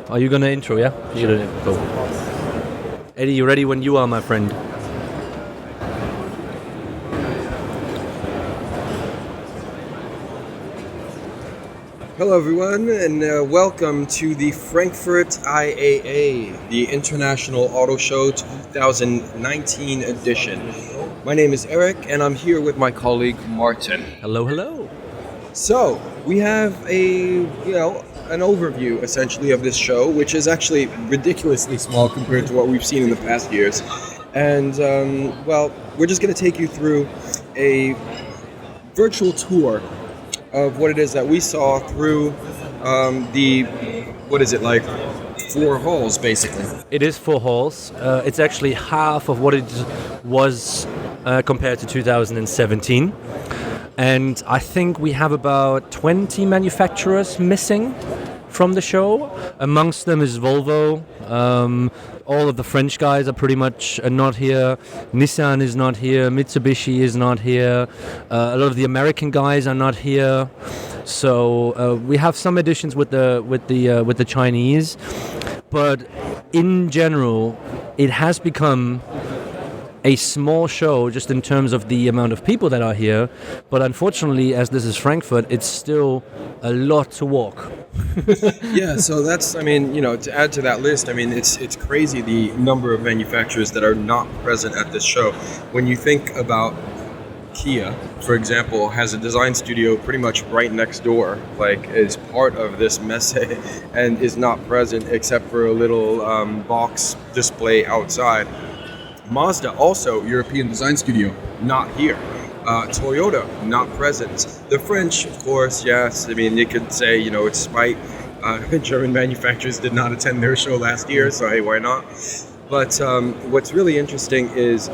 Are you gonna intro? Yeah. Go. Eddie, you ready when you are, my friend? Hello everyone, and welcome to the Frankfurt IAA, the International Auto Show 2019 edition. My name is Eric, and I'm here with my colleague Martin. Hello, hello. So, we have an overview essentially of this show, which is actually ridiculously small compared to what we've seen in the past years. And, we're just going to take you through a virtual tour of what it is that we saw through four halls, basically. It is 4 halls. It's actually half of what it was compared to 2017. And I think we have about 20 manufacturers missing from the show. Amongst them is Volvo. All of the French guys are pretty much not here. Nissan is not here. Mitsubishi is not here. A lot of the American guys are not here. So we have some additions with the Chinese, but in general, it has become a small show just in terms of the amount of people that are here. But unfortunately, as this is Frankfurt, it's still a lot to walk. Yeah, so that's, to add to that list, it's crazy the number of manufacturers that are not present at this show. When you think about Kia, for example, has a design studio pretty much right next door, is part of this messe and is not present except for a little box display outside. Mazda, also European design studio, not here. Toyota, not present. The French, of course, yes. You could say, it's spite. German manufacturers did not attend their show last year, so hey, why not? But what's really interesting is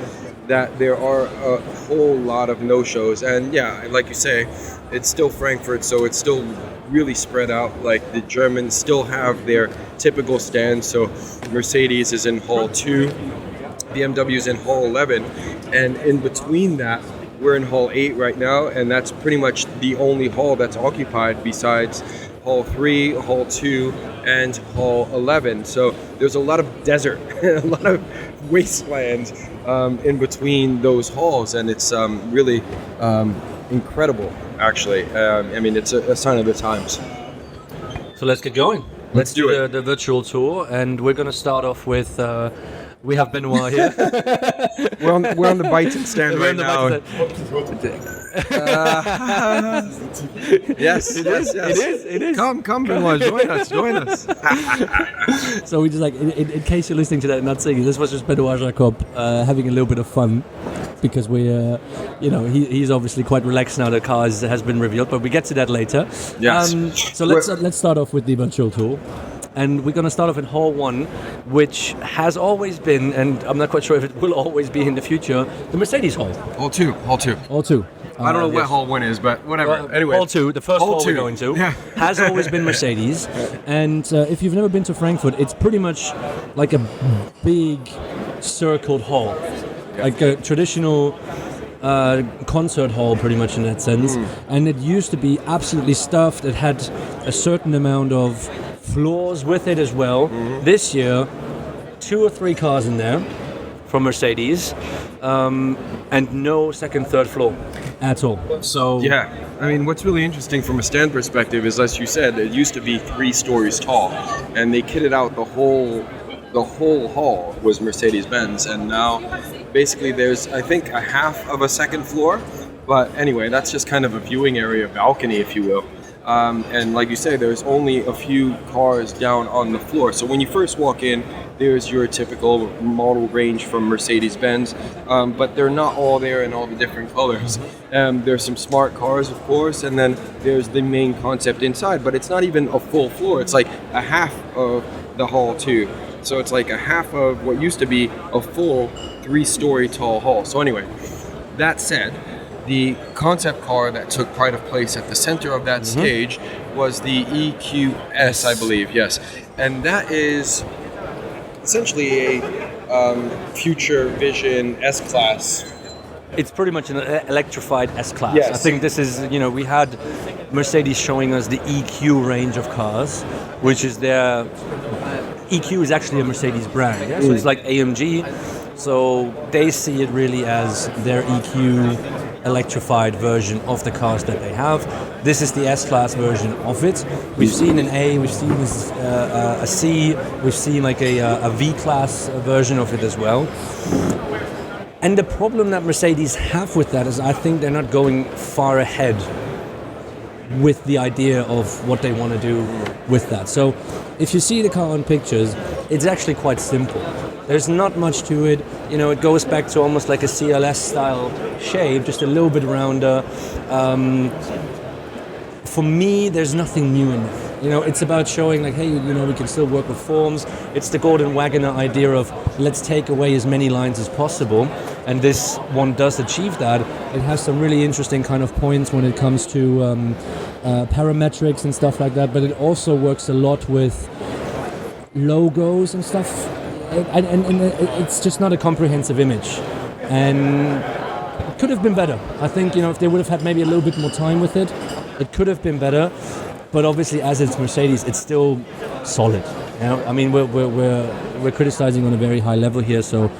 that there are a whole lot of no-shows. And yeah, like you say, it's still Frankfurt, so it's still really spread out. The Germans still have their typical stands. So Mercedes is in Hall 2. BMW is in Hall 11, and in between that, we're in Hall 8 right now, and that's pretty much the only hall that's occupied besides Hall 3, Hall 2, and Hall 11. So there's a lot of desert, a lot of wasteland in between those halls, and it's really incredible, actually. It's a sign of the times. So let's get going. Let's do the virtual tour, and we're going to start off with... we have Benoit here. we're on the bike stand right now. Yes, it is. Come, Benoit, join us. So we just in case you're listening to that and not seeing it, this was just Benoit Jacob having a little bit of fun, because he's obviously quite relaxed now. The car has been revealed, but we get to that later. Yes. So let's start off with the virtual tour. And we're going to start off in Hall 1, which has always been, and I'm not quite sure if it will always be in the future, the Mercedes Hall. Hall 2. Hall 2. I don't know what Hall 1 is, but whatever. Well, anyway. Hall 2, the first hall we're going to, has always been Mercedes. And if you've never been to Frankfurt, it's pretty much like a big circled hall. Like a traditional concert hall, pretty much in that sense. And it used to be absolutely stuffed. It had a certain amount of floors with it as well. This year, 2 or 3 cars in there from Mercedes, and no second, third floor at all. So yeah, what's really interesting from a stand perspective is, as you said, it used to be 3 stories tall, and they kitted out the whole hall was Mercedes-Benz, and now basically there's, I think, a half of a second floor. But anyway, that's just kind of a viewing area, balcony, if you will. And like you say, there's only a few cars down on the floor. So when you first walk in, there's your typical model range from Mercedes-Benz, but they're not all there in all the different colors. There's some smart cars, of course, and then there's the main concept inside, but it's not even a full floor. It's like a half of the Hall 2. So it's like a half of what used to be a full 3-story tall hall. So anyway, that said, the concept car that took pride of place at the center of that stage was the EQS, I believe, yes. And that is essentially a future vision S-Class. It's pretty much an electrified S-Class. Yes. I think this is, we had Mercedes showing us the EQ range of cars, which is their EQ is actually a Mercedes brand, yeah? So it's like AMG. So they see it really as their EQ electrified version of the cars that they have. This is the S-Class version of it. We've seen an A, we've seen a C, we've seen like a V-Class version of it as well. And the problem that Mercedes have with that is I think they're not going far ahead with the idea of what they want to do with that. So if you see the car on pictures, it's actually quite simple. There's not much to it. You know, it goes back to almost like a CLS style shape, just a little bit rounder. For me, there's nothing new in it. You know, it's about showing like, hey, you know, we can still work with forms. It's the Gordon Wagoner idea of let's take away as many lines as possible. And this one does achieve that. It has some really interesting kind of points when it comes to parametrics and stuff like that. But it also works a lot with logos and stuff. And it's just not a comprehensive image. And it could have been better. I think, you know, if they would have had maybe a little bit more time with it, it could have been better. But obviously, as it's Mercedes, it's still solid. You know? I mean, we're criticizing on a very high level here, so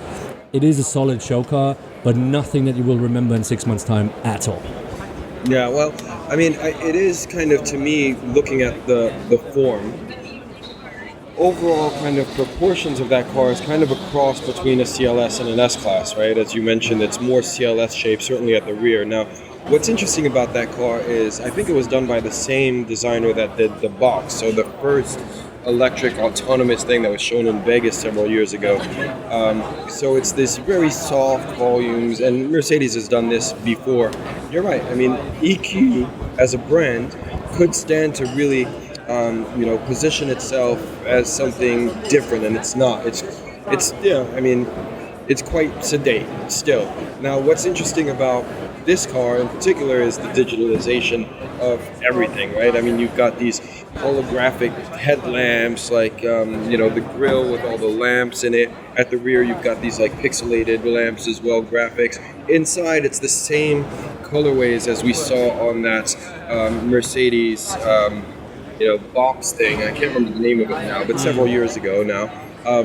it is a solid show car, but nothing that you will remember in 6 months' time at all. Yeah, well, I mean, it is kind of, to me, looking at the form, overall kind of proportions of that car is kind of a cross between a CLS and an S-Class, right? As you mentioned, it's more CLS shape, certainly at the rear. Now, what's interesting about that car is I think it was done by the same designer that did the box. So the first electric autonomous thing that was shown in Vegas several years ago. So it's this very soft volumes, and Mercedes has done this before. You're right. I mean, EQ as a brand could stand to really, position itself as something different, and it's not. It's yeah. I mean, it's quite sedate still. Now, what's interesting about this car in particular is the digitalization of everything, right? I mean, you've got these holographic headlamps, like, the grille with all the lamps in it. At the rear, you've got these, like, pixelated lamps as well, graphics. Inside, it's the same colorways as we saw on that Mercedes, box thing. I can't remember the name of it now, but several years ago now.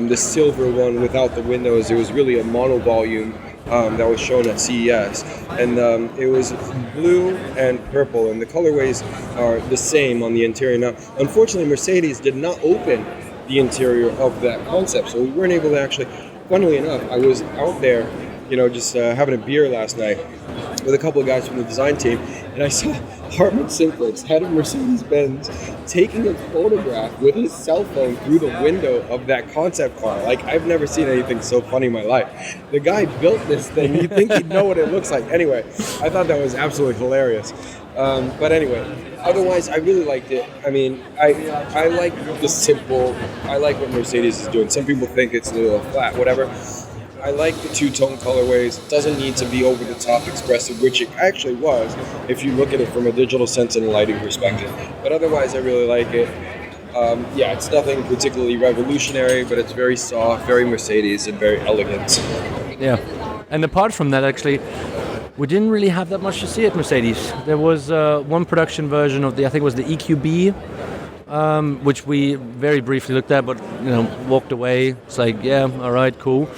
The silver one without the windows, it was really a monovolume that was shown at CES, and it was blue and purple, and the colorways are the same on the interior. Now, unfortunately, Mercedes did not open the interior of that concept, so we weren't able to actually, funnily enough, I was out there, just having a beer last night with a couple of guys from the design team, and I saw Hartmut Simplitz, head of Mercedes-Benz, taking a photograph with his cell phone through the window of that concept car. Like, I've never seen anything so funny in my life. The guy built this thing. You'd think he'd know what it looks like. Anyway, I thought that was absolutely hilarious. But anyway, otherwise, I really liked it. I mean, I like the simple, I like what Mercedes is doing. Some people think it's a little flat, whatever. I like the two-tone colorways. It doesn't need to be over-the-top expressive, which it actually was if you look at it from a digital sense and a lighting perspective. But otherwise, I really like it. It's nothing particularly revolutionary, but it's very soft, very Mercedes, and very elegant. Yeah, and apart from that, actually, we didn't really have that much to see at Mercedes. There was one production version of I think it was the EQB, which we very briefly looked at, but walked away. It's like, yeah, all right, cool.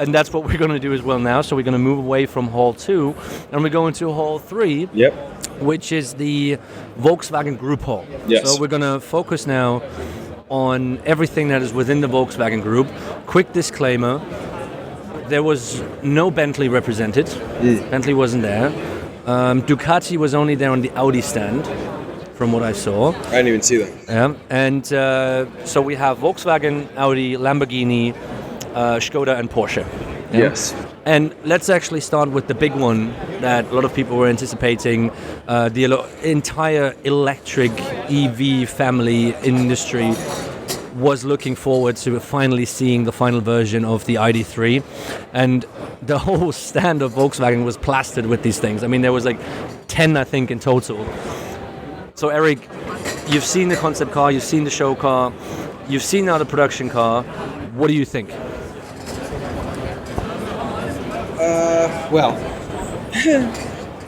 And that's what we're going to do as well now. So we're going to move away from Hall 2, and we're going to Hall 3, yep, which is the Volkswagen Group Hall. Yes. So we're going to focus now on everything that is within the Volkswagen Group. Quick disclaimer, there was no Bentley represented. Bentley wasn't there. Ducati was only there on the Audi stand, from what I saw. I didn't even see that. Yeah. And so we have Volkswagen, Audi, Lamborghini, Skoda and Porsche. Yeah? Yes. And let's actually start with the big one that a lot of people were anticipating. The entire electric EV family industry was looking forward to finally seeing the final version of the ID.3. And the whole stand of Volkswagen was plastered with these things. I mean, there was like 10, I think, in total. So, Eric, you've seen the concept car, you've seen the show car, you've seen now the production car. What do you think? Well,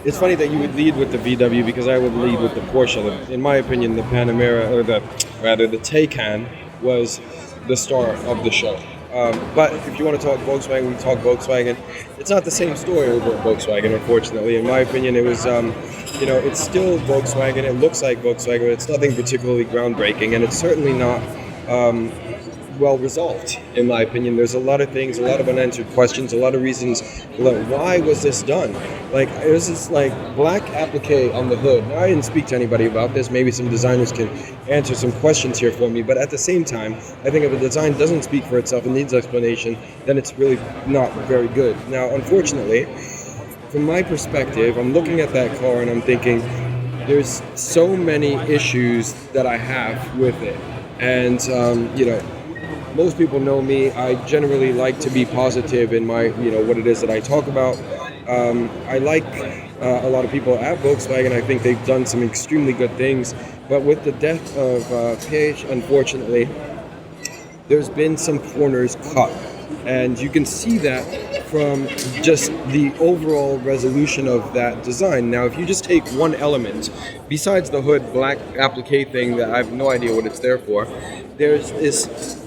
it's funny that you would lead with the VW because I would lead with the Porsche. In my opinion, the Panamera, or the Taycan, was the star of the show. But if you want to talk Volkswagen, we talk Volkswagen. It's not the same story over at Volkswagen, unfortunately. In my opinion, it was, it's still Volkswagen. It looks like Volkswagen, but it's nothing particularly groundbreaking, and it's certainly not well resolved, in my opinion. There's a lot of things, a lot of unanswered questions, a lot of reasons. Like, why was this done? Like, it was this like black applique on the hood. Now, I didn't speak to anybody about this. Maybe some designers can answer some questions here for me. But at the same time, I think if a design doesn't speak for itself and needs explanation, then it's really not very good. Now, unfortunately, from my perspective, I'm looking at that car and I'm thinking, there's so many issues that I have with it. And, most people know me. I generally like to be positive in my, what it is that I talk about. I like a lot of people at Volkswagen. I think they've done some extremely good things. But with the death of Page, unfortunately, there's been some corners cut. And you can see that from just the overall resolution of that design. Now, if you just take one element, besides the hood black applique thing that I have no idea what it's there for, there's this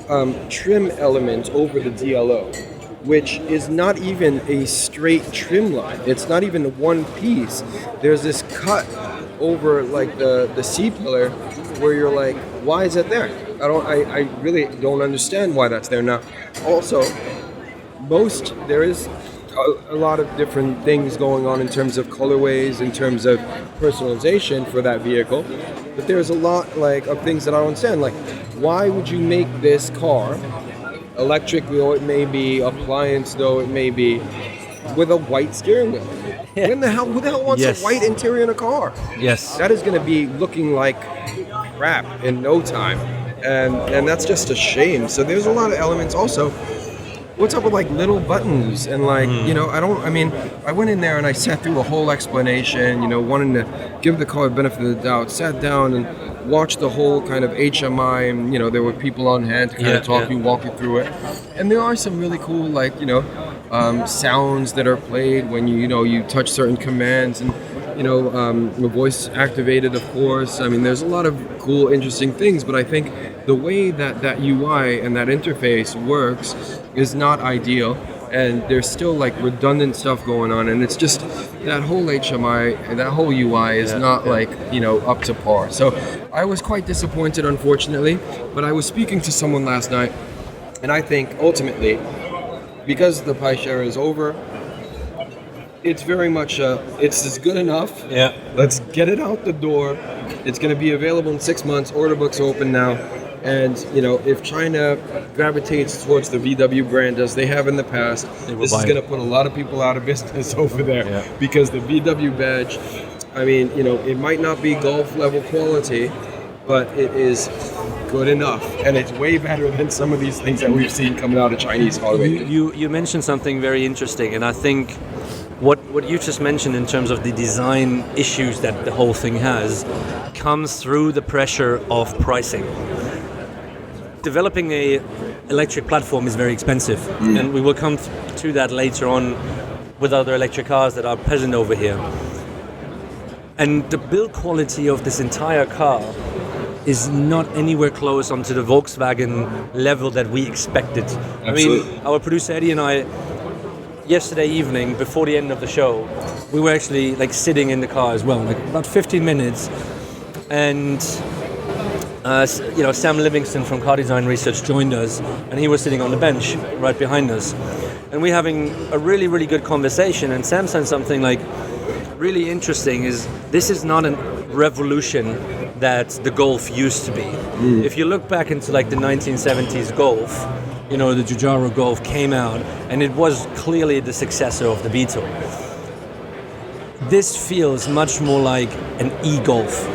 trim element over the DLO, which is not even a straight trim line. It's not even one piece. There's this cut over like the C-pillar where you're like, why is it there? I really don't understand why that's there. Now, also, there is a lot of different things going on in terms of colorways, in terms of personalization for that vehicle, but there's a lot of things that I don't understand. Like, why would you make this car electric, though it may be, appliance though it may be, with a white steering wheel? Yeah. Who the hell wants a white interior in a car? Yes. That is going to be looking like crap in no time, and that's just a shame. So there's a lot of elements. Also, what's up with like little buttons and like, I went in there and I sat through a whole explanation, wanting to give the car the benefit of the doubt, sat down and watched the whole kind of HMI, and, there were people on hand to kind of walk you through it. And there are some really cool, sounds that are played when you touch certain commands, and, voice activated, of course. I mean, there's a lot of cool, interesting things, but I think the way that UI and that interface works is not ideal, and there's still redundant stuff going on, and it's just that whole HMI and that whole UI is not up to par. So I was quite disappointed, unfortunately, but I was speaking to someone last night, and I think ultimately, because the Peisch era is over, it's very much it's good enough. Yeah. Let's get it out the door. It's going to be available in 6 months. Order books open now. And, if China gravitates towards the VW brand as they have in the past, this is going to put a lot of people out of business over there, because the VW badge, it might not be Golf level quality, but it is good enough. And it's way better than some of these things that we've seen coming out of Chinese automakers. You mentioned something very interesting, and I think what you just mentioned in terms of the design issues that the whole thing has comes through the pressure of pricing. Developing a electric platform is very expensive, and we will come to that later on with other electric cars that are present over here. And the build quality of this entire car is not anywhere close onto the Volkswagen level that we expected. Absolutely. I mean, our producer Eddie and I, yesterday evening, before the end of the show, we were actually sitting in the car as well, about 15 minutes, and Sam Livingston from Car Design Research joined us, and he was sitting on the bench right behind us, and we're having a really, really good conversation. And Sam said something really interesting: is this is not a revolution that the Golf used to be. If you look back into the 1970s Golf, the Giugiaro Golf came out, and it was clearly the successor of the Beetle. This feels much more like an e-Golf,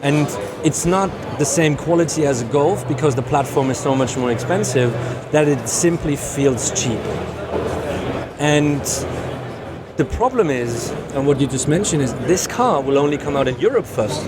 and it's not the same quality as a Golf because the platform is so much more expensive that it simply feels cheap. And the problem is, and what you just mentioned, is this car will only come out in Europe first.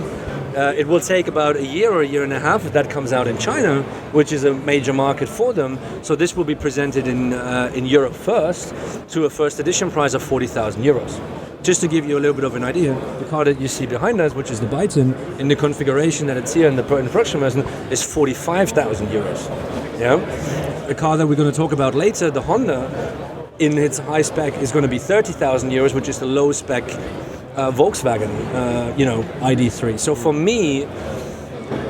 It will take about a year or a year and a half if that comes out in China, which is a major market for them. So this will be presented in Europe first to a first edition price of 40,000 euros. just to give you a little bit of an idea, the car that you see behind us, which is the Byton, in the configuration that it's here in the production version, is 45,000 euros. Yeah, the car that we're going to talk about later, the Honda, in its high spec is going to be 30,000 euros, which is the low spec Volkswagen, ID3. So for me,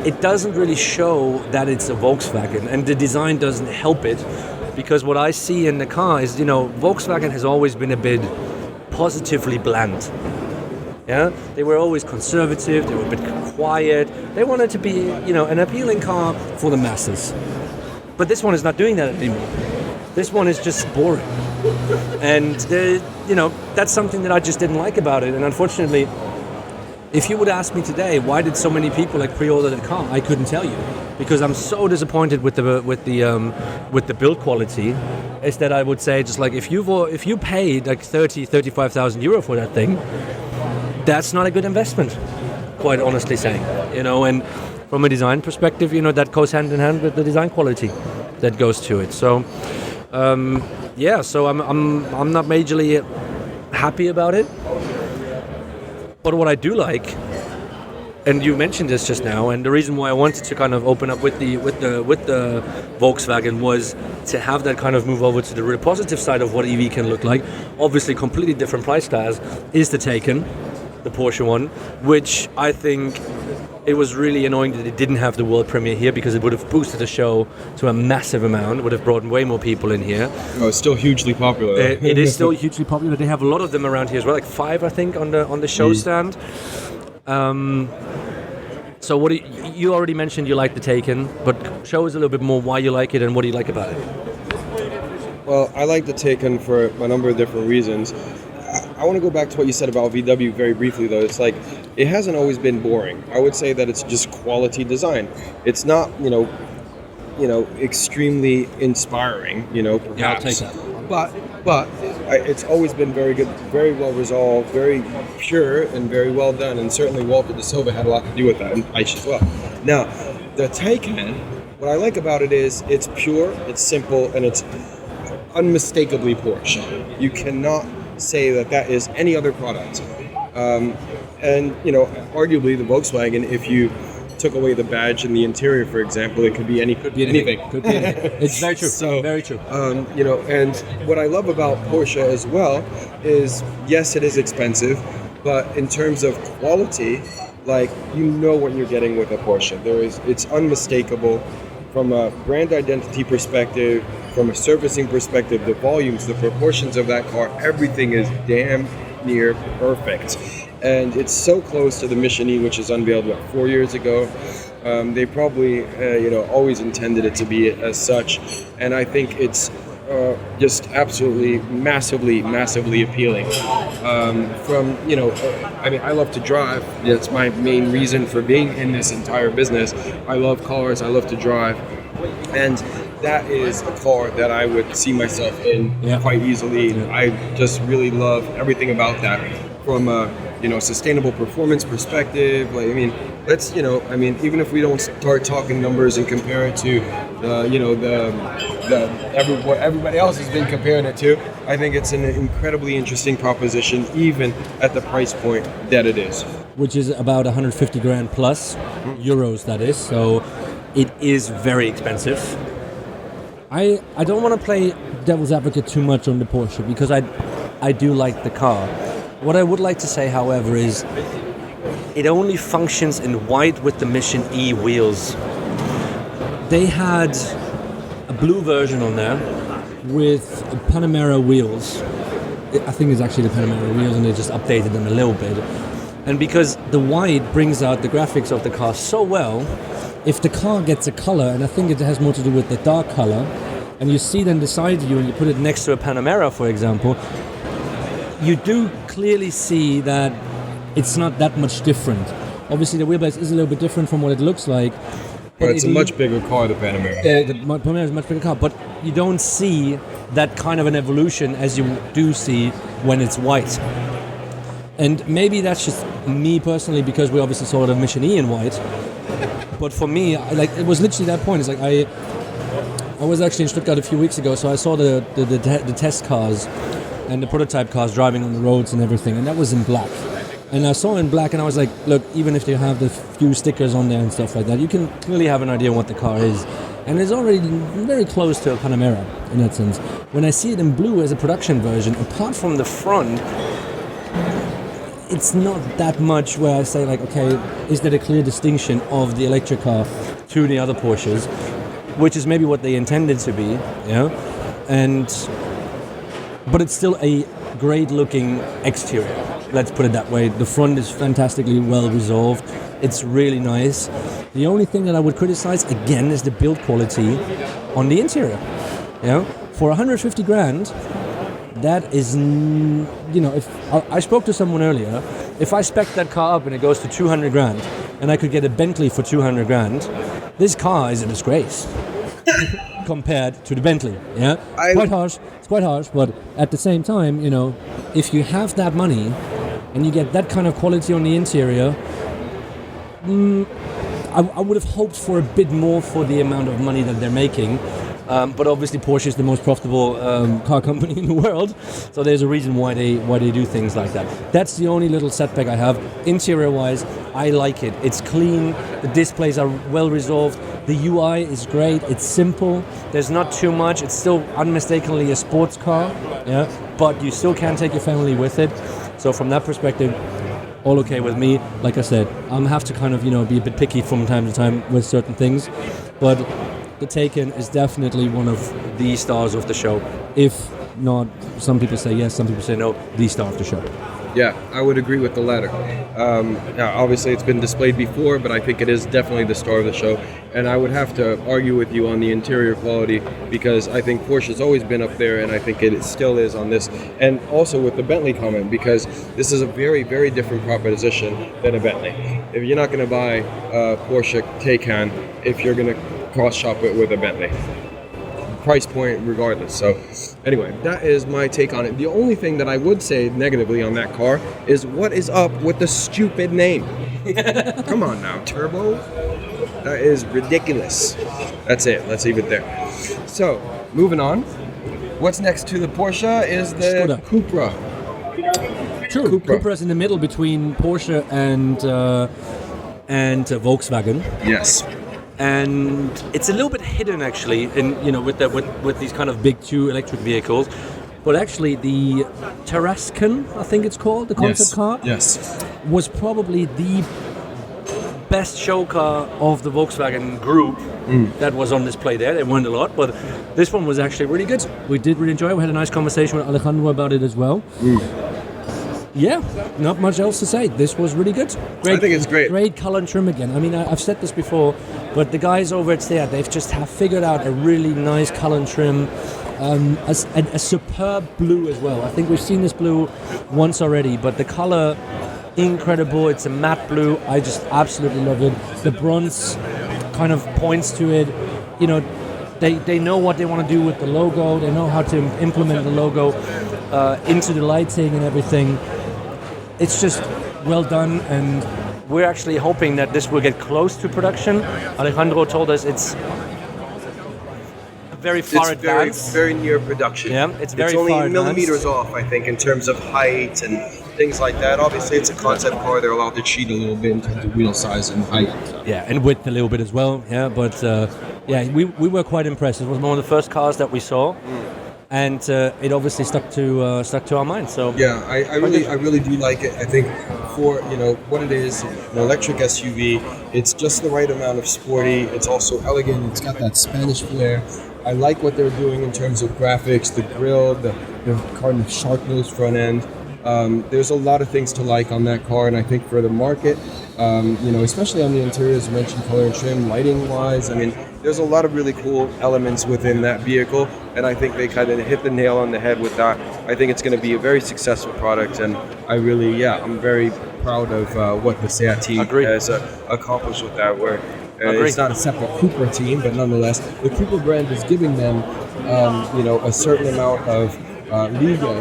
it doesn't really show that it's a Volkswagen, and the design doesn't help it, because what I see in the car is, Volkswagen has always been a bit positively bland. Yeah, they were always conservative, they were a bit quiet, they wanted to be, an appealing car for the masses. But this one is not doing that anymore. This one is just boring. And, that's something that I just didn't like about it. And unfortunately, if you would ask me today, why did so many people pre-order the car, I couldn't tell you, because I'm so disappointed with the build quality. Is that I would say, just if you paid 35,000 euro for that thing, that's not a good investment, quite honestly saying. And from a design perspective, that goes hand in hand with the design quality that goes to it. So, so I'm not majorly happy about it. But what I do like, and you mentioned this just now, and the reason why I wanted to kind of open up with the Volkswagen was to have that kind of move over to the real positive side of what EV can look like. Obviously, completely different price tags is the Taycan, the Porsche one, which I think it was really annoying that it didn't have the world premiere here, because it would have boosted the show to a massive amount, would have brought way more people in here. Oh, it's still hugely popular. It is still hugely popular. They have a lot of them around here as well, 5 I think on the show stand. So what you already mentioned you like the Taycan, but show us a little bit more why you like it and what do you like about it. Well, I like the Taycan for a number of different reasons. I want to go back to what you said about VW very briefly, though. It's it hasn't always been boring. I would say that it's just quality design. It's not, extremely inspiring, perhaps. Yeah, I'll take that. But it's always been very good, very well resolved, very pure, and very well done. And certainly Walter de Silva had a lot to do with that, and Aish as well. Now, the Taycan, what I like about it is it's pure, it's simple, and it's unmistakably Porsche. You cannot say that is any other product. And arguably the Volkswagen, if you took away the badge in the interior, for example, it could be anything. Could be anything. It's very true. So, very true. And what I love about Porsche as well is, yes, it is expensive, but in terms of quality, what you're getting with a Porsche. It's unmistakable from a brand identity perspective, from a servicing perspective, the volumes, the proportions of that car, everything is damn near perfect. And it's so close to the Mission E, which was unveiled, 4 years ago. They probably, always intended it to be as such. And I think it's just absolutely massively appealing. I love to drive. That's my main reason for being in this entire business. I love cars, I love to drive. And that is a car that I would see myself in quite easily. Yeah. I just really love everything about that. From a sustainable performance perspective, even if we don't start talking numbers and compare it to what everybody else has been comparing it to, I think it's an incredibly interesting proposition, even at the price point that it is. Which is about 150 grand plus euros, that is. So it is very expensive. I don't want to play devil's advocate too much on the Porsche, because I do like the car. What I would like to say, however, is it only functions in white with the Mission E wheels. They had a blue version on there with Panamera wheels. I think it's actually the Panamera wheels, and they just updated them a little bit. And because the white brings out the graphics of the car so well, if the car gets a color, and I think it has more to do with the dark color, and you see then beside you and you put it next to a Panamera, for example, you do clearly see that it's not that much different. Obviously, the wheelbase is a little bit different from what it looks like. But it's a much bigger car, the Panamera. The Panamera is a much bigger car, but you don't see that kind of an evolution as you do see when it's white. And maybe that's just me personally, because we obviously saw the Mission E in white. But for me, it was literally that point. It's I was actually in Stuttgart a few weeks ago, so I saw the test cars and the prototype cars driving on the roads and everything, and that was in black. And I saw it in black, and I was like, look, even if you have the few stickers on there and stuff like that, you can clearly have an idea what the car is. And it's already very close to a Panamera in that sense. When I see it in blue as a production version, apart from the front, it's not that much where I say, like, okay, is there a clear distinction of the electric car to the other Porsches, which is maybe what they intended to be, but it's still a great-looking exterior. Let's put it that way. The front is fantastically well resolved. It's really nice. The only thing that I would criticize again is the build quality on the interior. For 150 grand, that is, if I spoke to someone earlier, if I spec that car up and it goes to 200 grand, and I could get a Bentley for 200 grand, this car is a disgrace compared to the Bentley. It's quite harsh, but at the same time, if you have that money and you get that kind of quality on the interior, I would have hoped for a bit more for the amount of money that they're making. But obviously Porsche is the most profitable car company in the world, so there's a reason why they do things like that. That's the only little setback I have. Interior-wise, I like it. It's clean, the displays are well resolved, the UI is great, it's simple, there's not too much, it's still unmistakably a sports car, but you still can take your family with it. So from that perspective, all okay with me. Like I said, I have to kind of be a bit picky from time to time with certain things, but the Taycan is definitely one of the stars of the show. If not, some people say yes, some people say no, the star of the show. Yeah, I would agree with the latter. Obviously, it's been displayed before, but I think it is definitely the star of the show. And I would have to argue with you on the interior quality, because I think Porsche has always been up there, and I think it still is on this. And also with the Bentley comment, because this is a very, very different proposition than a Bentley. If you're not going to buy a Porsche Taycan, if you're going to cross-shop it with a Bentley. Price point regardless. So anyway, that is my take on it. The only thing that I would say negatively on that car is, what is up with the stupid name? Come on now, Turbo. That is ridiculous. That's it. Let's leave it there. So, moving on. What's next to the Porsche is the Cupra. True. Cupra is in the middle between Porsche and Volkswagen. Yes. And it's a little bit hidden actually, with these kind of big two electric vehicles. But actually, the Tarascan, I think it's called, the concept car, was probably the best show car of the Volkswagen group that was on display there. They won a lot, but this one was actually really good. We did really enjoy it. We had a nice conversation with Alejandro about it as well. Yeah, not much else to say. This was really good. I think it's great. Great color and trim again. I mean, I've said this before, but the guys over at SEAT, they've just figured out a really nice color and trim, a superb blue as well. I think we've seen this blue once already, but the color, incredible. It's a matte blue. I just absolutely love it. The bronze kind of points to it. They know what they want to do with the logo. They know how to implement the logo into the lighting and everything. It's just well done, and we're actually hoping that this will get close to production. Alejandro told us it's very far advanced. Very near production. Yeah, it's very far advanced. It's only millimeters off, I think, in terms of height and things like that. Obviously, it's a concept car. They're allowed to cheat a little bit in terms of wheel size and height. Yeah, and width a little bit as well. Yeah, but we were quite impressed. It was one of the first cars that we saw. And it obviously stuck to our minds. So yeah, I really do like it. I think for what it is, an electric SUV, it's just the right amount of sporty. It's also elegant. It's got that Spanish flair. I like what they're doing in terms of graphics, the grille, the kind of sharp nose front end. There's a lot of things to like on that car, and I think for the market, especially on the interior, as you mentioned, color and trim, lighting wise, I mean, there's a lot of really cool elements within that vehicle, and I think they kind of hit the nail on the head with that. I think it's going to be a very successful product, and I'm very proud of what the SEAT team has accomplished with that, where it's not a separate Cupra team, but nonetheless, the Cupra brand is giving them, a certain amount of leeway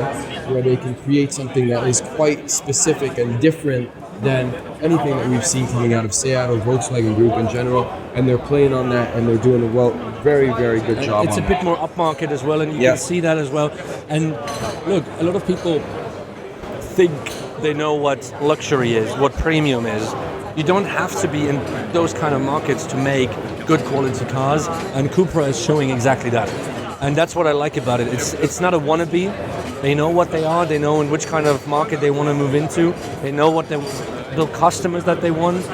where they can create something that is quite specific and different than anything that we've seen coming out of Seat or Volkswagen Group in general, and they're playing on that, and they're doing a very, very good job. It's a bit more upmarket as well, and you can see that as well. And look, a lot of people think they know what luxury is, what premium is. You don't have to be in those kind of markets to make good quality cars, and Cupra is showing exactly that. And that's what I like about it. It's not a wannabe. They know what they are. They know in which kind of market they want to move into. They know what the customers that they want,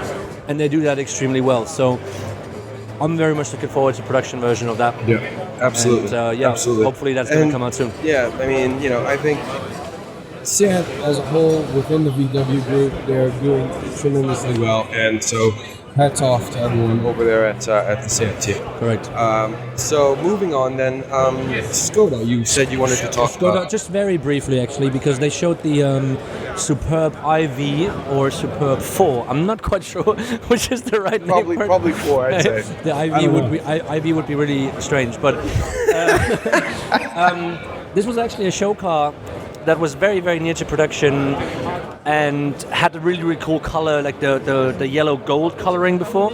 and they do that extremely well. So I'm very much looking forward to production version of that. Yeah, absolutely. And, absolutely. Hopefully that's going to come out soon. Yeah, I mean, I think Seat as a whole within the VW group, they're doing tremendously well, and so hats off to everyone over there at the Seat team. Correct. So moving on then, Skoda, you said you wanted to talk Skoda, about. just very briefly actually, because they showed the Superb IV or Superb 4. I'm not quite sure which is the right name. Probably 4, I'd say. The IV would be really strange, but this was actually a show car that was very, very near to production and had a really, really cool color, like the yellow gold coloring before.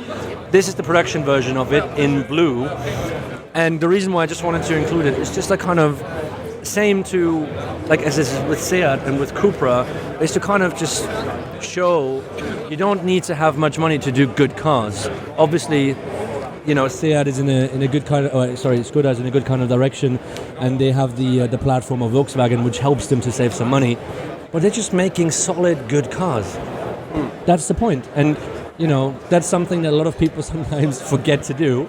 This is the production version of it in blue. And the reason why I just wanted to include it is just like kind of same to, like as is with Seat and with Cupra, is to kind of just show you don't need to have much money to do good cars. Obviously, Seat is in a good kind of, Skoda is in a good kind of direction, and they have the platform of Volkswagen, which helps them to save some money. But they're just making solid, good cars. That's the point. And, that's something that a lot of people sometimes forget to do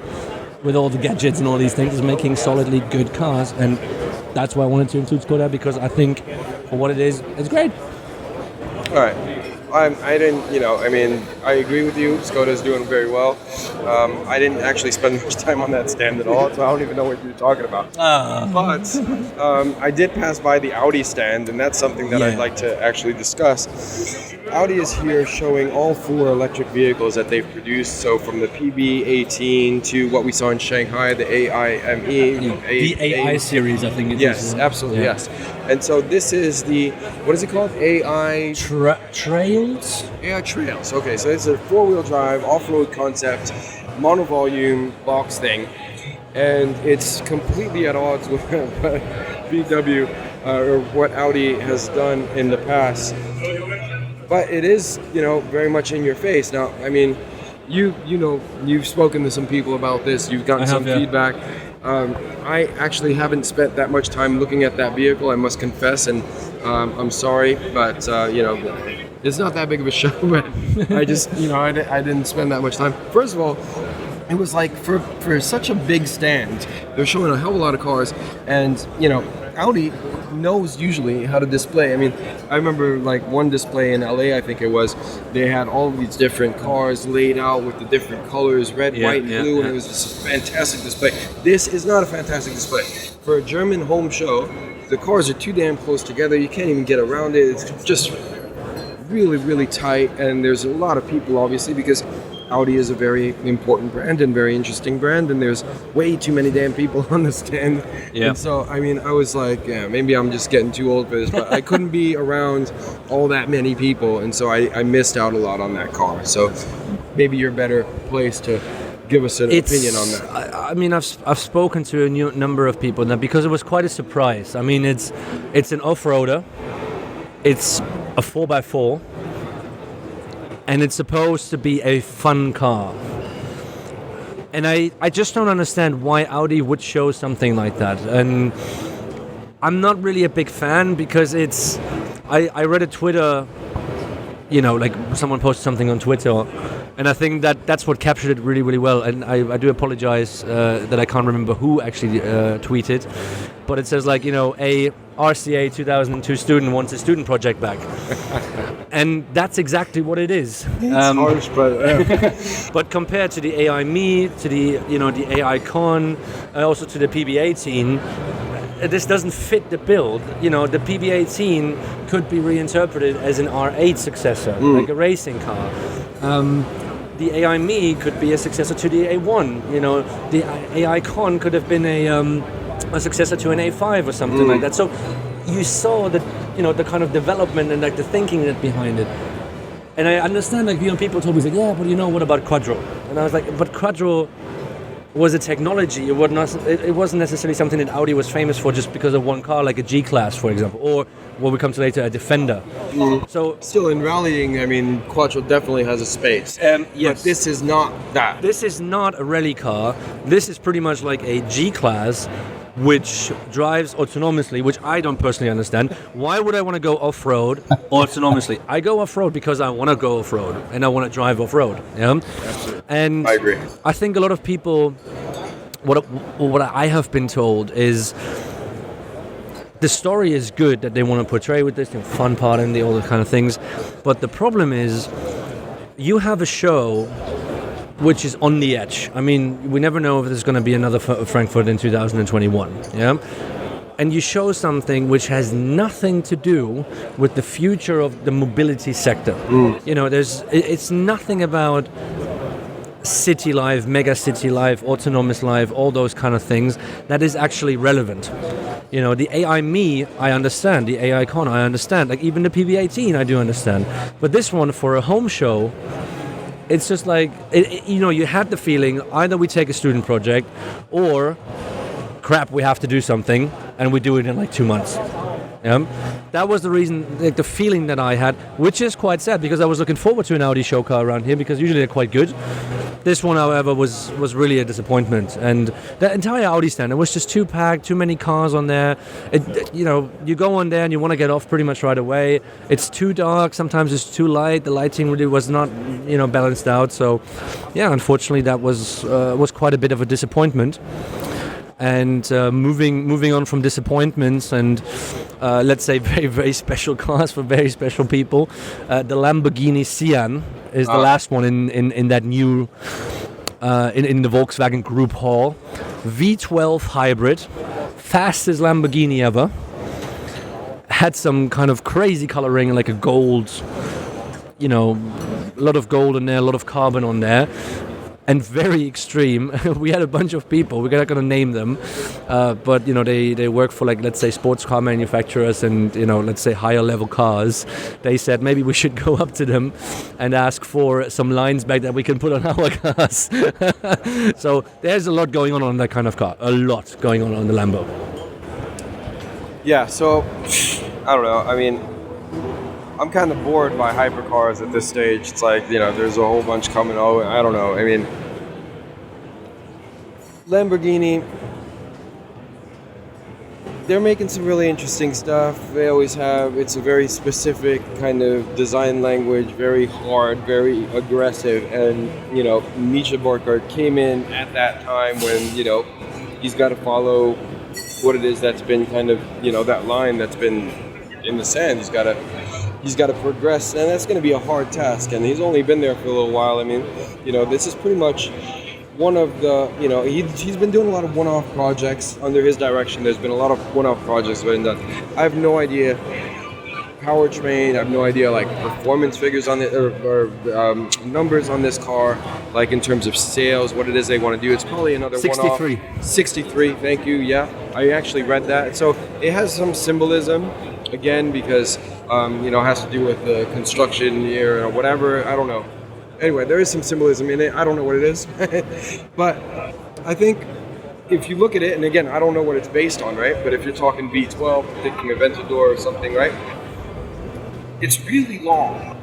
with all the gadgets and all these things, is making solidly good cars. And that's why I wanted to include Skoda, because I think for what it is, it's great. All right. I didn't, I agree with you. Skoda's doing very well. I didn't actually spend much time on that stand at all, so I don't even know what you're talking about. But I did pass by the Audi stand, and that's something that I'd like to actually discuss. Audi is here showing all 4 electric vehicles that they've produced. So from the PB18 to what we saw in Shanghai, the AIME. The AI series, I think it is. Yes, absolutely, yes. And so this is the, what is it called? AI... Trails? AI Trails. Okay, so it's a 4-wheel drive, off-road concept, monovolume box thing. And it's completely at odds with what VW or what Audi has done in the past. But it is, very much in your face. Now, I mean, you've spoken to some people about this. You've gotten some feedback. I actually haven't spent that much time looking at that vehicle, I must confess, and I'm sorry, but it's not that big of a show. But I just, I didn't spend that much time. First of all, it was like for such a big stand, they're showing a hell of a lot of cars, and Audi knows usually how to display. I mean, I remember like one display in LA, I think it was, they had all of these different cars laid out with the different colors, red, white, and blue, and it was just a fantastic display. This is not a fantastic display. For a German home show, the cars are too damn close together, you can't even get around it, it's just really, really tight, and there's a lot of people obviously because Audi is a very important brand and very interesting brand, and there's way too many damn people on the stand. Yeah. And so, I mean, I was like, maybe I'm just getting too old for this, but I couldn't be around all that many people, and so I missed out a lot on that car. So maybe you're better placed to give us an opinion on that. I mean, I've spoken to a number of people now because it was quite a surprise. I mean, it's an off-roader. It's a 4x4. And it's supposed to be a fun car. And I just don't understand why Audi would show something like that. And I'm not really a big fan because I read a Twitter, like someone posted something on Twitter, and I think that's what captured it really, really well. And I do apologize that I can't remember who actually tweeted, but it says like, a RCA 2002 student wants a student project back. And that's exactly what it is. It's harsh, but but compared to the AI Me, to the the AI Con, also to the PB18, this doesn't fit the build. The PB18 could be reinterpreted as an R8 successor, like a racing car. The AI Me could be a successor to the A1. The AI Con could have been a successor to an A5 or something like that. So you saw that, the kind of development and like the thinking that behind it. And I understand, like, people told me, like, yeah, but what about Quattro? And I was like, but Quattro was a technology. It wasn't necessarily something that Audi was famous for just because of one car, like a G-Class, for example, or what we come to later, a Defender. So still in rallying, I mean, Quattro definitely has a space. Yes. But this is not that. This is not a rally car. This is pretty much like a G-Class, which drives autonomously, which I don't personally understand. Why would I want to go off-road autonomously? I go off-road because I want to go off-road and I want to drive off-road. Yeah? Absolutely. And I agree. I think a lot of people, what I have been told is the story is good that they want to portray with this, the fun part and all those kind of things. But the problem is you have a show which is on the edge. I mean, we never know if there's going to be another Frankfurt in 2021, yeah? And you show something which has nothing to do with the future of the mobility sector. It's nothing about city life, mega city life, autonomous life, all those kind of things that is actually relevant. The AI Me, I understand. The AI Con, I understand. Like, even the PV18, I do understand. But this one, for a home show, it's just like, you had the feeling either we take a student project or, crap, we have to do something, and we do it in like 2 months. Yeah? That was the reason, like the feeling that I had, which is quite sad because I was looking forward to an Audi show car around here because usually they're quite good. This one, however, was really a disappointment, and the entire Audi stand, it was just too packed, too many cars on there. You go on there and you want to get off pretty much right away. It's too dark, sometimes it's too light. The lighting really was not, balanced out. So, yeah, unfortunately, that was quite a bit of a disappointment. And moving on from disappointments and let's say very, very special cars for very special people, the Lamborghini Sian is the last one in that new in the Volkswagen Group Hall. V12 hybrid, fastest Lamborghini ever. Had some kind of crazy coloring, like a gold, a lot of gold in there, a lot of carbon on there. And very extreme. We had a bunch of people, we're not going to name them, but they work for, like, let's say, sports car manufacturers and let's say higher level cars. They said maybe we should go up to them and ask for some lines back that we can put on our cars. So there's a lot going on that kind of car, a lot going on the Lambo. Yeah, so I don't know. I mean, I'm kind of bored by hypercars at this stage. It's like, there's a whole bunch coming. Oh, I don't know. I mean, Lamborghini, they're making some really interesting stuff. They always have. It's a very specific kind of design language, very hard, very aggressive. And, Misha Borkert came in at that time when, he's got to follow what it is that's been kind of, that line that's been in the sand. He's got to progress, and that's going to be a hard task. And he's only been there for a little while. I mean, this is pretty much one of the, he's been doing a lot of one-off projects under his direction. There's been a lot of one-off projects that have been done. I have no idea powertrain. I have no idea, like, performance figures on it or numbers on this car, like in terms of sales, what it is they want to do. It's probably another 63. one-off. 63. Thank you. Yeah, I actually read that. So it has some symbolism. Again, because, it has to do with the construction year or whatever. I don't know. Anyway, there is some symbolism in it. I don't know what it is. But I think if you look at it, and again, I don't know what it's based on, right? But if you're talking V12, thinking Aventador or something, right? It's really long.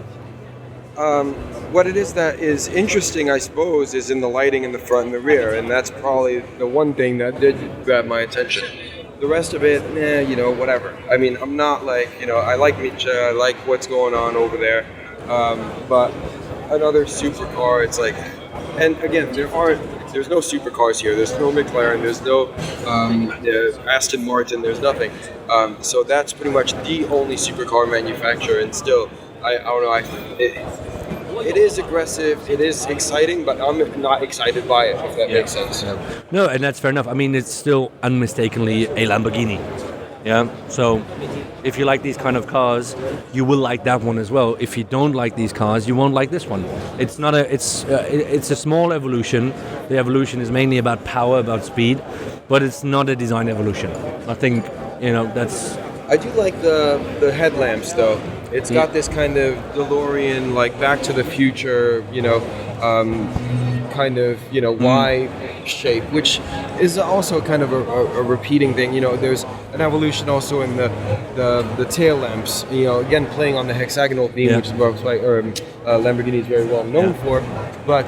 What it is that is interesting, I suppose, is in the lighting in the front and the rear. And that's probably the one thing that did grab my attention. The rest of it, whatever. I mean, I'm not like, I like Micha, I like what's going on over there. But another supercar, it's like, and again, there's no supercars here. There's no McLaren, there's no Aston Martin, there's nothing. So that's pretty much the only supercar manufacturer, and still, I don't know, it is aggressive, it is exciting, but I'm not excited by it, if that makes sense. Yeah. No, and that's fair enough. I mean, it's still unmistakably a Lamborghini. Yeah. So if you like these kind of cars, you will like that one as well. If you don't like these cars, you won't like this one. It's not it's a small evolution. The evolution is mainly about power, about speed, but it's not a design evolution. I think, that's. I do like the headlamps though. It's got this kind of DeLorean, like Back to the Future, kind of, Y shape, which is also kind of a repeating thing. There's an evolution also in the tail lamps, again playing on the hexagonal theme, which is what Lamborghini is very well known for. But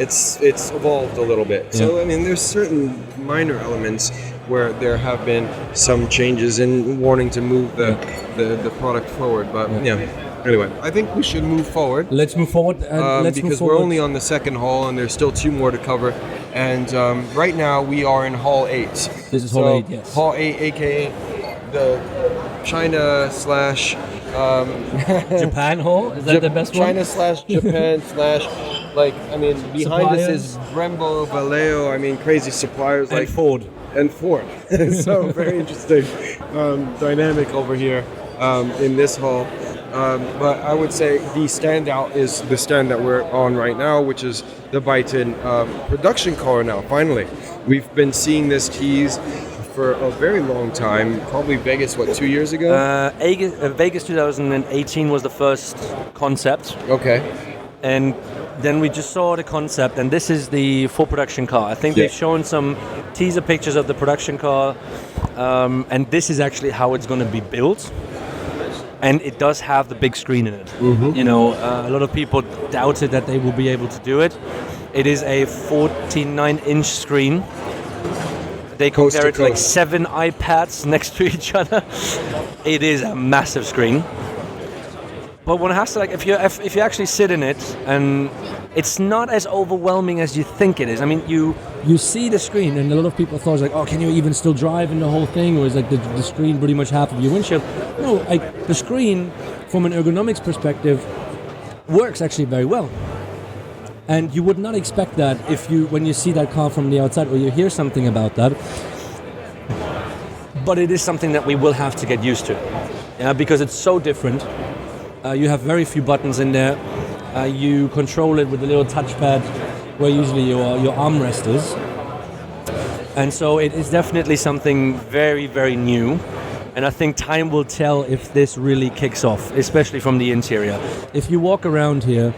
it's evolved a little bit. So I mean, there's certain minor elements where there have been some changes in wanting to move the product forward. But anyway, I think we should move forward. Let's move forward. Because we're only on the second hall and there's still 2 more to cover. And right now we are in Hall 8. This is Hall 8, yes. Hall 8, aka the China slash Japan Hall? Is that the best one? China slash Japan slash, behind us is Brembo, Vallejo, crazy suppliers and like Ford. And Ford. So very interesting dynamic over here in this hall. But I would say the standout is the stand that we're on right now, which is the Byton production car now, finally. We've been seeing this tease for a very long time, probably Vegas, 2 years ago? Vegas 2018 was the first concept. Okay. And then we just saw the concept, and this is the full production car. I think they've shown some teaser pictures of the production car, and this is actually how it's going to be built. And it does have the big screen in it. Mm-hmm. A lot of people doubted that they will be able to do it. It is a 49-inch screen. They compare it to like 7 iPads next to each other. It is a massive screen. But one has to, if you actually sit in it, and it's not as overwhelming as you think it is. I mean, you see the screen, and a lot of people thought, oh, can you even still drive in the whole thing, or is the screen pretty much half of your windshield? No, the screen, from an ergonomics perspective, works actually very well. And you would not expect that when you see that car from the outside, or you hear something about that. But it is something that we will have to get used to, because it's so different. You have very few buttons in there. You control it with a little touchpad where usually your armrest is. And so it is definitely something very, very new. And I think time will tell if this really kicks off, especially from the interior. If you walk around here,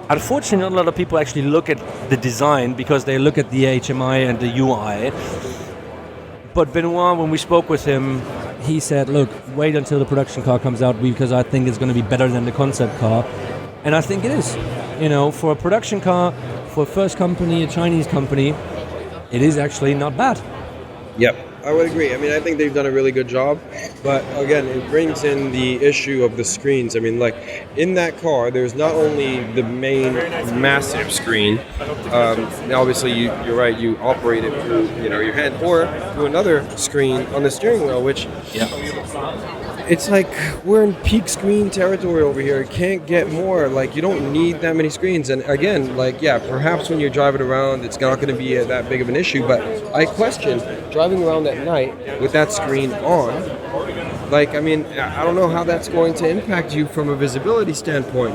unfortunately not a lot of people actually look at the design because they look at the HMI and the UI. But Benoit, when we spoke with him, he said, look, wait until the production car comes out because I think it's going to be better than the concept car. And I think it is. For a production car, for a first company, a Chinese company, it is actually not bad. Yep, I would agree. I think they've done a really good job. But again, it brings in the issue of the screens. In that car, there's not only the main massive screen. Obviously, you're right, you operate it through your head or through another screen on the steering wheel, which it's like we're in peak screen territory over here. You can't get more. You don't need that many screens. And again, perhaps when you're driving around, it's not going to be that big of an issue. But I question driving around at night with that screen on. I don't know how that's going to impact you from a visibility standpoint.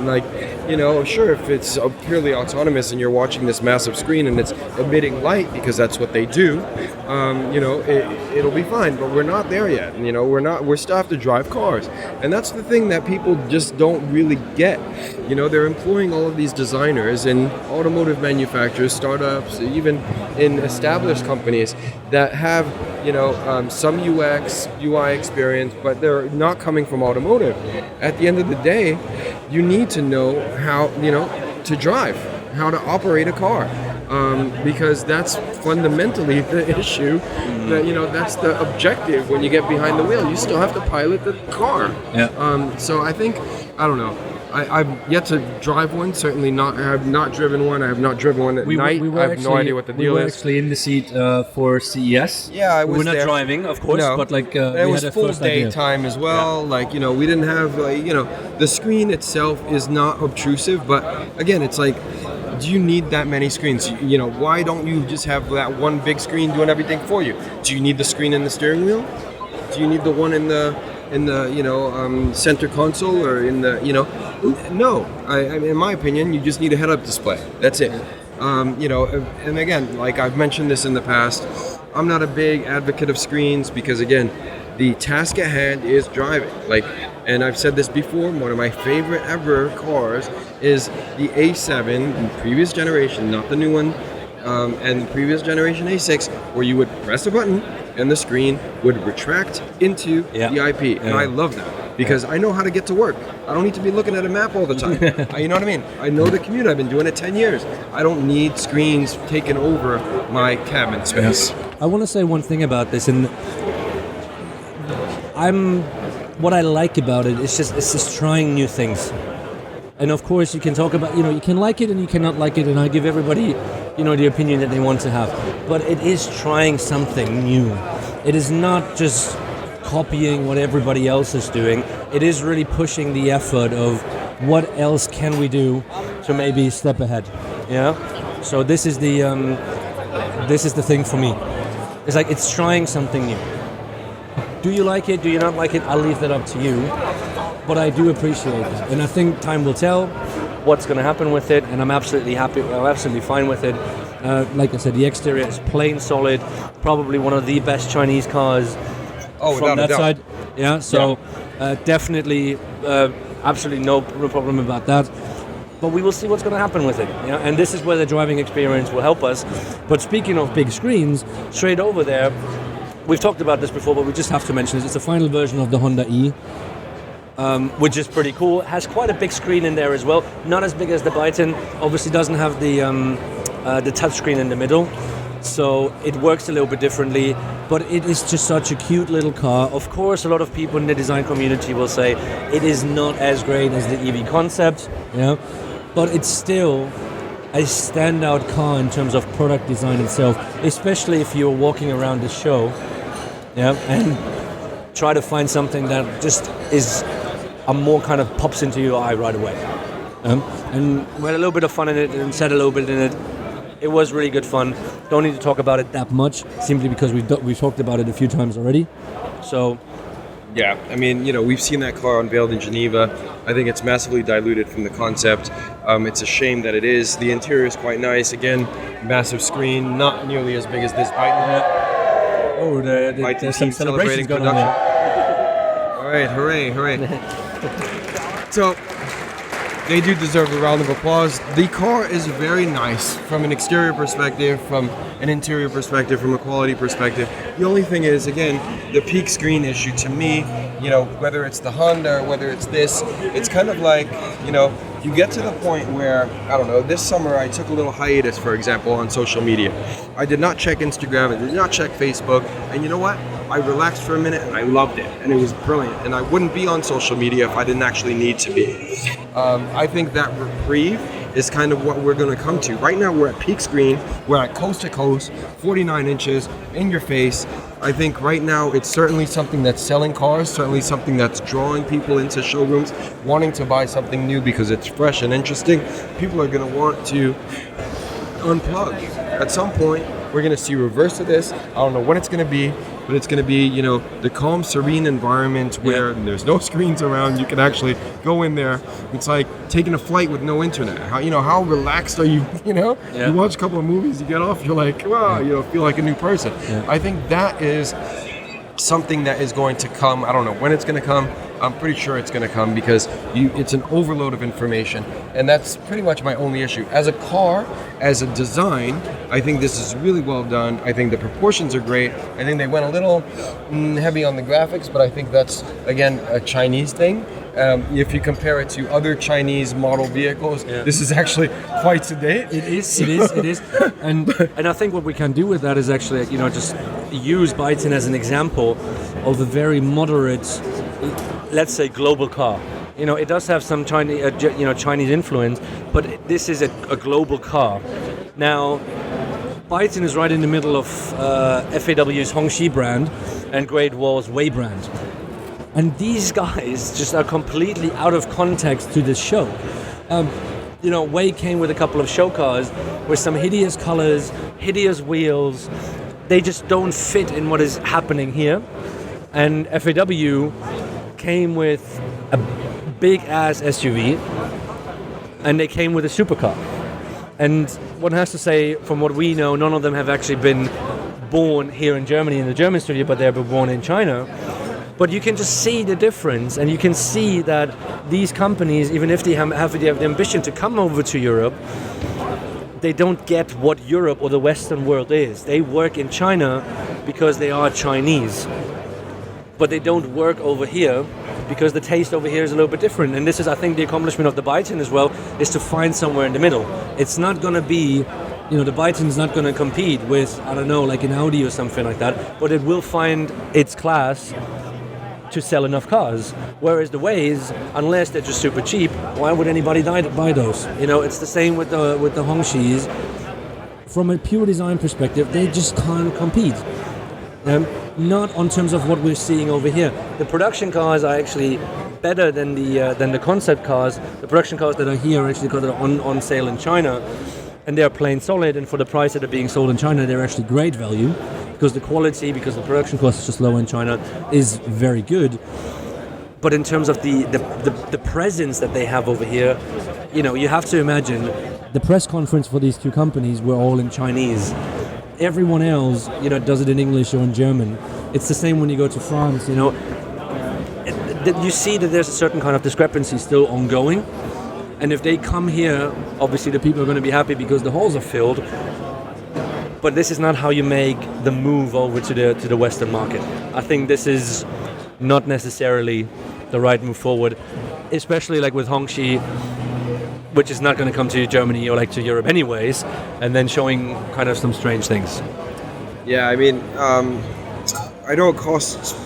Sure, if it's purely autonomous and you're watching this massive screen and it's emitting light because that's what they do, it'll be fine. But we're not there yet. We still have to drive cars. And that's the thing that people just don't really get. They're employing all of these designers in automotive manufacturers, startups, even in established companies that have some UX, UI experience, but they're not coming from automotive. At the end of the day, you need to know how, to drive, how to operate a car. Because that's fundamentally the issue. That's the objective when you get behind the wheel. You still have to pilot the car. Yeah. So I think, I don't know. I've yet to drive one. Certainly not. I have not driven one. I have not driven one at night. I have no idea what the deal is. We were actually in the seat for CES. Yeah, I was. We were not there. Driving, of course, no. but it was full day time as well. Yeah. We didn't have the screen itself is not obtrusive, but again, it's do you need that many screens? Why don't you just have that one big screen doing everything for you? Do you need the screen in the steering wheel? Do you need the one in the center console or in the No. In my opinion, you just need a head-up display. That's it. And again, I've mentioned this in the past, I'm not a big advocate of screens because again, The task at hand is driving. Like, and I've said this before, one of my favorite ever cars is the A7, previous generation, not the new one, and the previous generation A6, where you would press a button and the screen would retract into the IP. And I love that because I know how to get to work. I don't need to be looking at a map all the time. You know what I mean? I know the commute. I've been doing it 10 years. I don't need screens taking over my cabin space. I want to say one thing about this, and what I like about it is it's just trying new things. And of course you can talk about, you can like it and you cannot like it, and I give everybody, the opinion that they want to have. But it is trying something new. It is not just copying what everybody else is doing. It is really pushing the effort of what else can we do to maybe step ahead. Yeah. So this is the thing for me. It's like it's trying something new. Do you like it? Do you not like it? I'll leave that up to you. But I do appreciate it, and I think time will tell what's going to happen with it. And I'm absolutely happy. I'm absolutely fine with it. Like I said, the exterior is plain solid. Probably one of the best Chinese cars from that side. Yeah. So definitely, absolutely no problem about that. But we will see what's going to happen with it. Yeah? And this is where the driving experience will help us. But speaking of big screens, straight over there, we've talked about this before, but we just have to mention it. It's a final version of the Honda E, which is pretty cool. It has quite a big screen in there as well. Not as big as the Byton. Obviously doesn't have the touchscreen in the middle. So it works a little bit differently. But it is just such a cute little car. Of course, a lot of people in the design community will say it is not as great as the EV concept. But it's still a standout car in terms of product design itself, especially if you're walking around the show, and try to find something that just is a more kind of pops into your eye right away. And we had a little bit of fun in it and said a little bit in it. It was really good fun. Don't need to talk about it that much, simply because we've talked about it a few times already. So. Yeah, I mean, we've seen that car unveiled in Geneva. I think it's massively diluted from the concept. It's a shame that it is. The interior is quite nice. Again, massive screen, not nearly as big as this Byton. Oh, there's some celebrations going on there. All right, hooray. So, they do deserve a round of applause. The car is very nice from an exterior perspective, from an interior perspective, from a quality perspective. The only thing is, again, the peak screen issue to me, whether it's the Honda or whether it's this, it's kind of like, you get to the point where, I don't know, this summer I took a little hiatus, for example, on social media. I did not check Instagram, I did not check Facebook, and you know what? I relaxed for a minute and I loved it, and it was brilliant. And I wouldn't be on social media if I didn't actually need to be. I think that reprieve is kind of what we're going to come to. Right now we're at peak screen, we're at coast to coast, 49 inches, in your face. I think right now it's certainly something that's selling cars, certainly something that's drawing people into showrooms, wanting to buy something new because it's fresh and interesting. People are going to want to unplug. At some point, we're going to see reverse of this. I don't know when it's going to be, but it's going to be, the calm, serene environment where there's no screens around. You can actually go in there. It's like taking a flight with no internet. How relaxed are you? You watch a couple of movies, you get off, you're like, wow, feel like a new person. I think that is something that is going to come. I don't know when it's going to come. I'm pretty sure it's going to come because it's an overload of information, and that's pretty much my only issue. As a car, as a design, I think this is really well done. I think the proportions are great. I think they went a little heavy on the graphics, but I think that's, again, a Chinese thing. If you compare it to other Chinese model vehicles, this is actually quite sedate. It is. And I think what we can do with that is actually, just use Byton as an example of a very moderate, let's say, global car. It does have some Chinese influence, but this is a global car. Now, Byton is right in the middle of FAW's Hongxi brand and Great Wall's Wei brand. And these guys just are completely out of context to this show. Wei came with a couple of show cars with some hideous colors, hideous wheels. They just don't fit in what is happening here. And FAW came with a big-ass SUV, and they came with a supercar. And one has to say, from what we know, none of them have actually been born here in Germany in the German studio, but they were born in China. But you can just see the difference, and you can see that these companies, even if they have the ambition to come over to Europe, they don't get what Europe or the Western world is. They work in China because they are Chinese, but they don't work over here because the taste over here is a little bit different. And this is, I think, the accomplishment of the Byton as well, is to find somewhere in the middle. It's not going to be, the Byton's not going to compete with, I don't know, like an Audi or something like that, but it will find its class to sell enough cars. Whereas the Ways, unless they're just super cheap, why would anybody buy those? It's the same with the Hongshis. From a pure design perspective, they just can't compete. Not on terms of what we're seeing over here. The production cars are actually better than the concept cars. The production cars that are here are actually on sale in China, and they're plain solid. And for the price that are being sold in China, they're actually great value. Because the quality, because the production cost is just low in China, is very good. But in terms of the presence that they have over here, you have to imagine the press conference for these two companies were all in Chinese. Everyone else, does it in English or in German. It's the same when you go to France, You see that there's a certain kind of discrepancy still ongoing. And if they come here, obviously the people are going to be happy because the halls are filled. But this is not how you make the move over to the Western market. I think this is not necessarily the right move forward, especially like with Hongxi, which is not going to come to Germany or like to Europe anyways, and then showing kind of some strange things. Yeah, I mean, I know it costs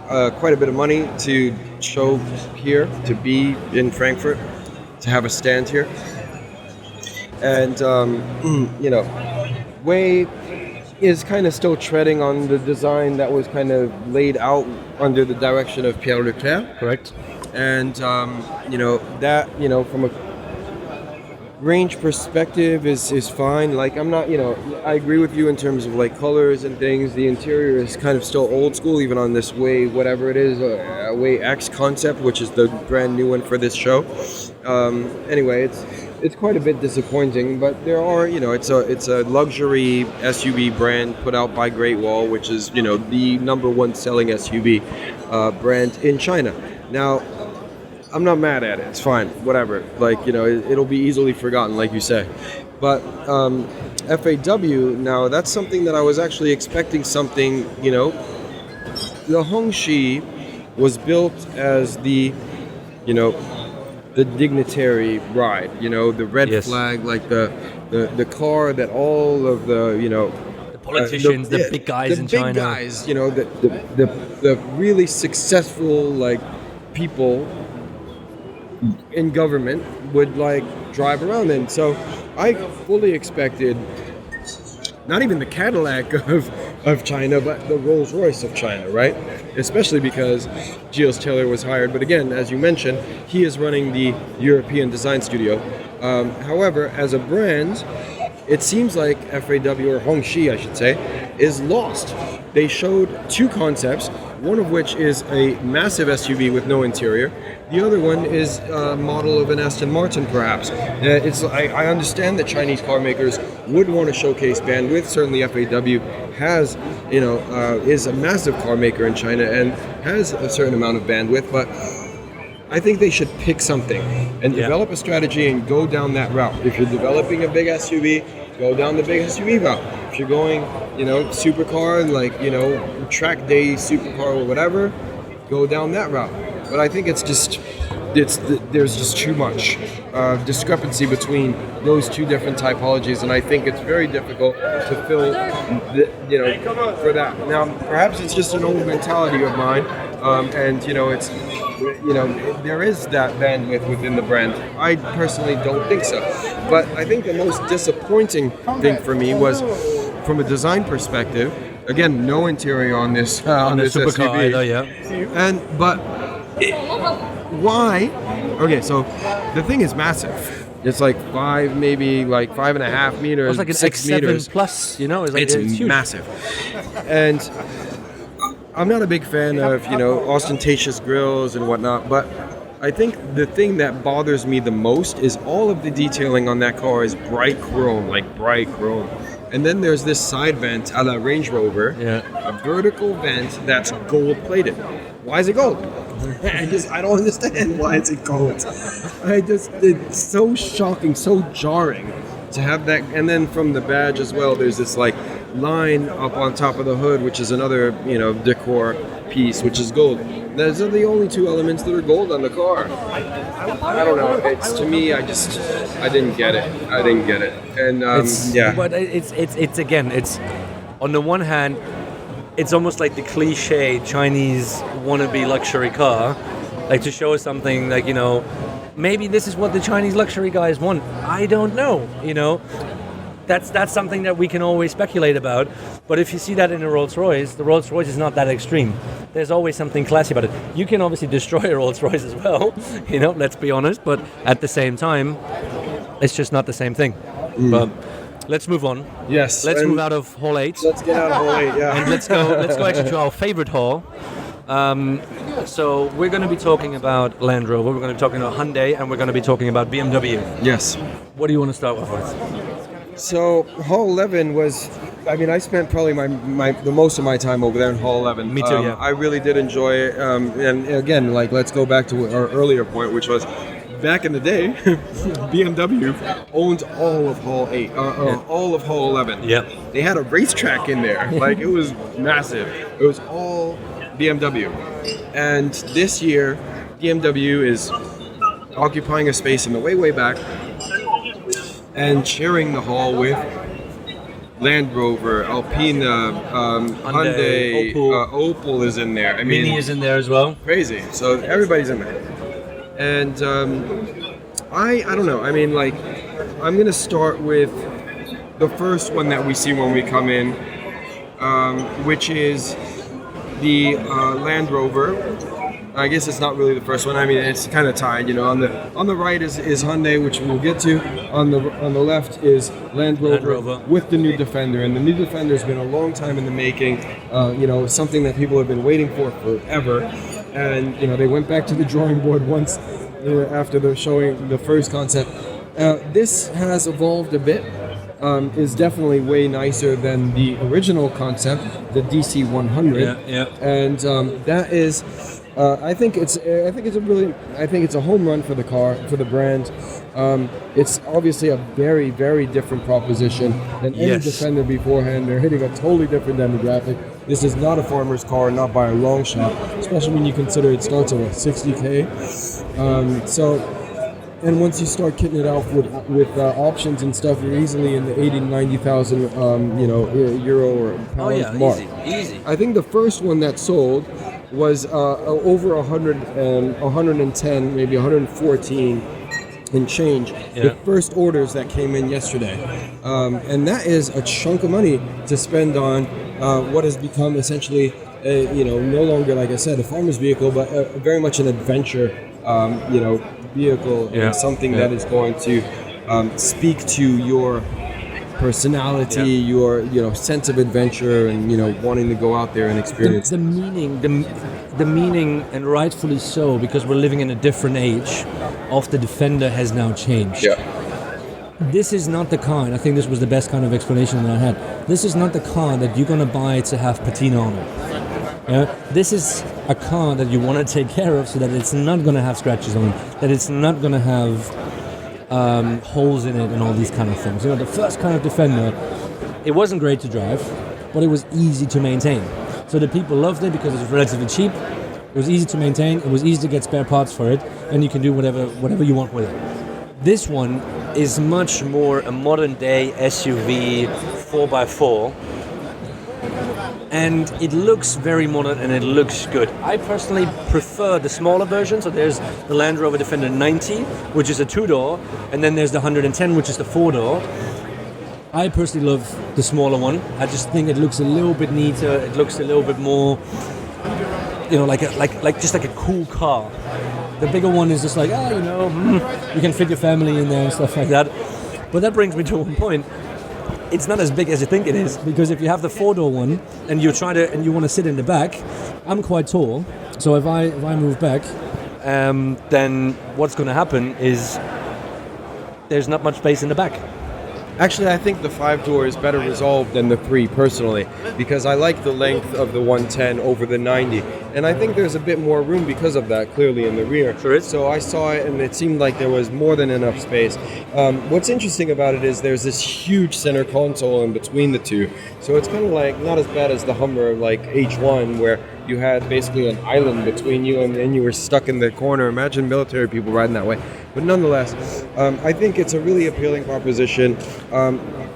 quite a bit of money to show here, to be in Frankfurt, to have a stand here. And, Way is kind of still treading on the design that was kind of laid out under the direction of Pierre Leclerc. Correct. And, that, from a range perspective is fine. Like, I'm not, I agree with you in terms of like colors and things. The interior is kind of still old school, even on this Way, whatever it is, Way X concept, which is the brand new one for this show. Anyway, it's quite a bit disappointing, but there are, it's a luxury SUV brand put out by Great Wall, which is, the number one selling SUV brand in China. Now, I'm not mad at it. It's fine, whatever. Like, it'll be easily forgotten, like you say. But FAW, now that's something that I was actually expecting something, the Hongxi was built as the dignitary ride, the red flag, like the car that all of the politicians, the big guys in China, the big guys, the really successful like people in government would like drive around in. So I fully expected not even the Cadillac of China, but the Rolls Royce of China, right? Especially because Gilles Taylor was hired. But again, as you mentioned, he is running the European design studio. However, as a brand, it seems like FAW, or Hongxi, I should say, is lost. They showed two concepts, one of which is a massive SUV with no interior. The other one is a model of an Aston Martin, perhaps. I understand that Chinese car makers would want to showcase bandwidth. Certainly FAW has, is a massive car maker in China and has a certain amount of bandwidth, but I think they should pick something and develop a strategy and go down that route. If you're developing a big SUV, go down the big SUV route. If you're going, supercar, like, track day supercar or whatever, go down that route. But I think there's just too much discrepancy between those two different typologies, and I think it's very difficult to fill, for that. Now, perhaps it's just an old mentality of mine, and it's, there is that bandwidth within the brand. I personally don't think so. But I think the most disappointing thing for me was, from a design perspective, again, no interior on this supercar SUV. either, yeah. Why? Okay, so the thing is massive. It's like 5.5 meters. It's like an 6 meters. X7 plus, it's huge. Massive. And I'm not a big fan of, ostentatious grills and whatnot, but I think the thing that bothers me the most is all of the detailing on that car is bright chrome. And then there's this side vent a la Range Rover, a vertical vent that's gold plated. Why is it gold? I don't understand why it's gold. It's so shocking, so jarring to have that. And then from the badge as well, there's this like line up on top of the hood, which is another, decor piece, which is gold. Those are the only two elements that are gold on the car. I don't know. It's to me, I didn't get it. And But it's again, it's on the one hand, it's almost like the cliche Chinese wannabe luxury car, like to show something like, maybe this is what the Chinese luxury guys want. I don't know, That's something that we can always speculate about. But if you see that in a Rolls-Royce, the Rolls-Royce is not that extreme. There's always something classy about it. You can obviously destroy a Rolls-Royce as well, let's be honest. But at the same time, it's just not the same thing. But let's move on. Yes. Let's move out of Hall 8. Let's get out of Hall 8, yeah. And let's go actually to our favorite hall. So we're going to be talking about Land Rover, we're going to be talking about Hyundai, and we're going to be talking about BMW. Yes. What do you want to start off with? So Hall 11 was, I spent probably the most of my time over there in Hall 11. Me too, yeah. I really did enjoy it. And again, let's go back to our earlier point, which was back in the day, BMW owned all of Hall 8, all of Hall 11. Yep. They had a racetrack in there. It was massive. It was all BMW. And this year, BMW is occupying a space in the way back and sharing the hall with Land Rover, Alpina, Hyundai, Opel is in there. Mini is in there as well. Crazy. So everybody's in there. And I don't know. I'm going to start with the first one that we see when we come in, which is the Land Rover. I guess it's not really the first one. It's kind of tied. On the right is Hyundai, which we'll get to. On the left is Land Rover with the new Defender, and the new Defender has been a long time in the making. Something that people have been waiting for forever. And they went back to the drawing board once after the showing the first concept. This has evolved a bit. Is definitely way nicer than the original concept, the DC100. Yeah. And that is. I think it's a home run for the car, for the brand. It's obviously a very, very different proposition than any Defender beforehand. They're hitting a totally different demographic. This is not a farmer's car, not by a long shot, especially when you consider it starts at $60K. And once you start kitting it out with options and stuff, you're easily in the 80,000 to 90,000 euro or pounds mark. Easy. I think the first one that sold was over 110, maybe 114 and change. The first orders that came in yesterday. And that is a chunk of money to spend on what has become essentially, no longer, like I said, a farmer's vehicle, but very much an adventure, vehicle, and something that is going to speak to your personality, your sense of adventure, and wanting to go out there and experience the meaning, and rightfully so, because we're living in a different age. Of the Defender has now changed. This is not the car, and I think this was the best kind of explanation that I had. This is not the car that you're gonna buy to have patina on it. This is a car that you want to take care of so that it's not going to have scratches on it, that it's not going to have holes in it and all these kind of things. The first kind of Defender, it wasn't great to drive, but it was easy to maintain. So the people loved it because it was relatively cheap. It was easy to maintain. It was easy to get spare parts for it, and you can do whatever you want with it. This one is much more a modern day SUV 4x4. And it looks very modern and it looks good. I personally prefer the smaller version. So there's the Land Rover Defender 90, which is a 2-door, and then there's the 110, which is the 4-door. I personally love the smaller one. I just think it looks a little bit neater. It looks a little bit more, like a cool car. The bigger one is just like, you can fit your family in there and stuff like that. But that brings me to one point. It's not as big as you think it is, because if you have the 4-door one and you want to sit in the back, I'm quite tall, so if I move back, then what's going to happen is there's not much space in the back. Actually, I think the 5-door is better resolved than the 3 personally, because I like the length of the 110 over the 90, and I think there's a bit more room because of that, clearly in the rear. Sure is. So I saw it, and it seemed like there was more than enough space. What's interesting about it is there's this huge center console in between the two, so it's kind of like not as bad as the Hummer like H1, where you had basically an island between you and then you were stuck in the corner. Imagine military people riding that way. But nonetheless, I think it's a really appealing proposition.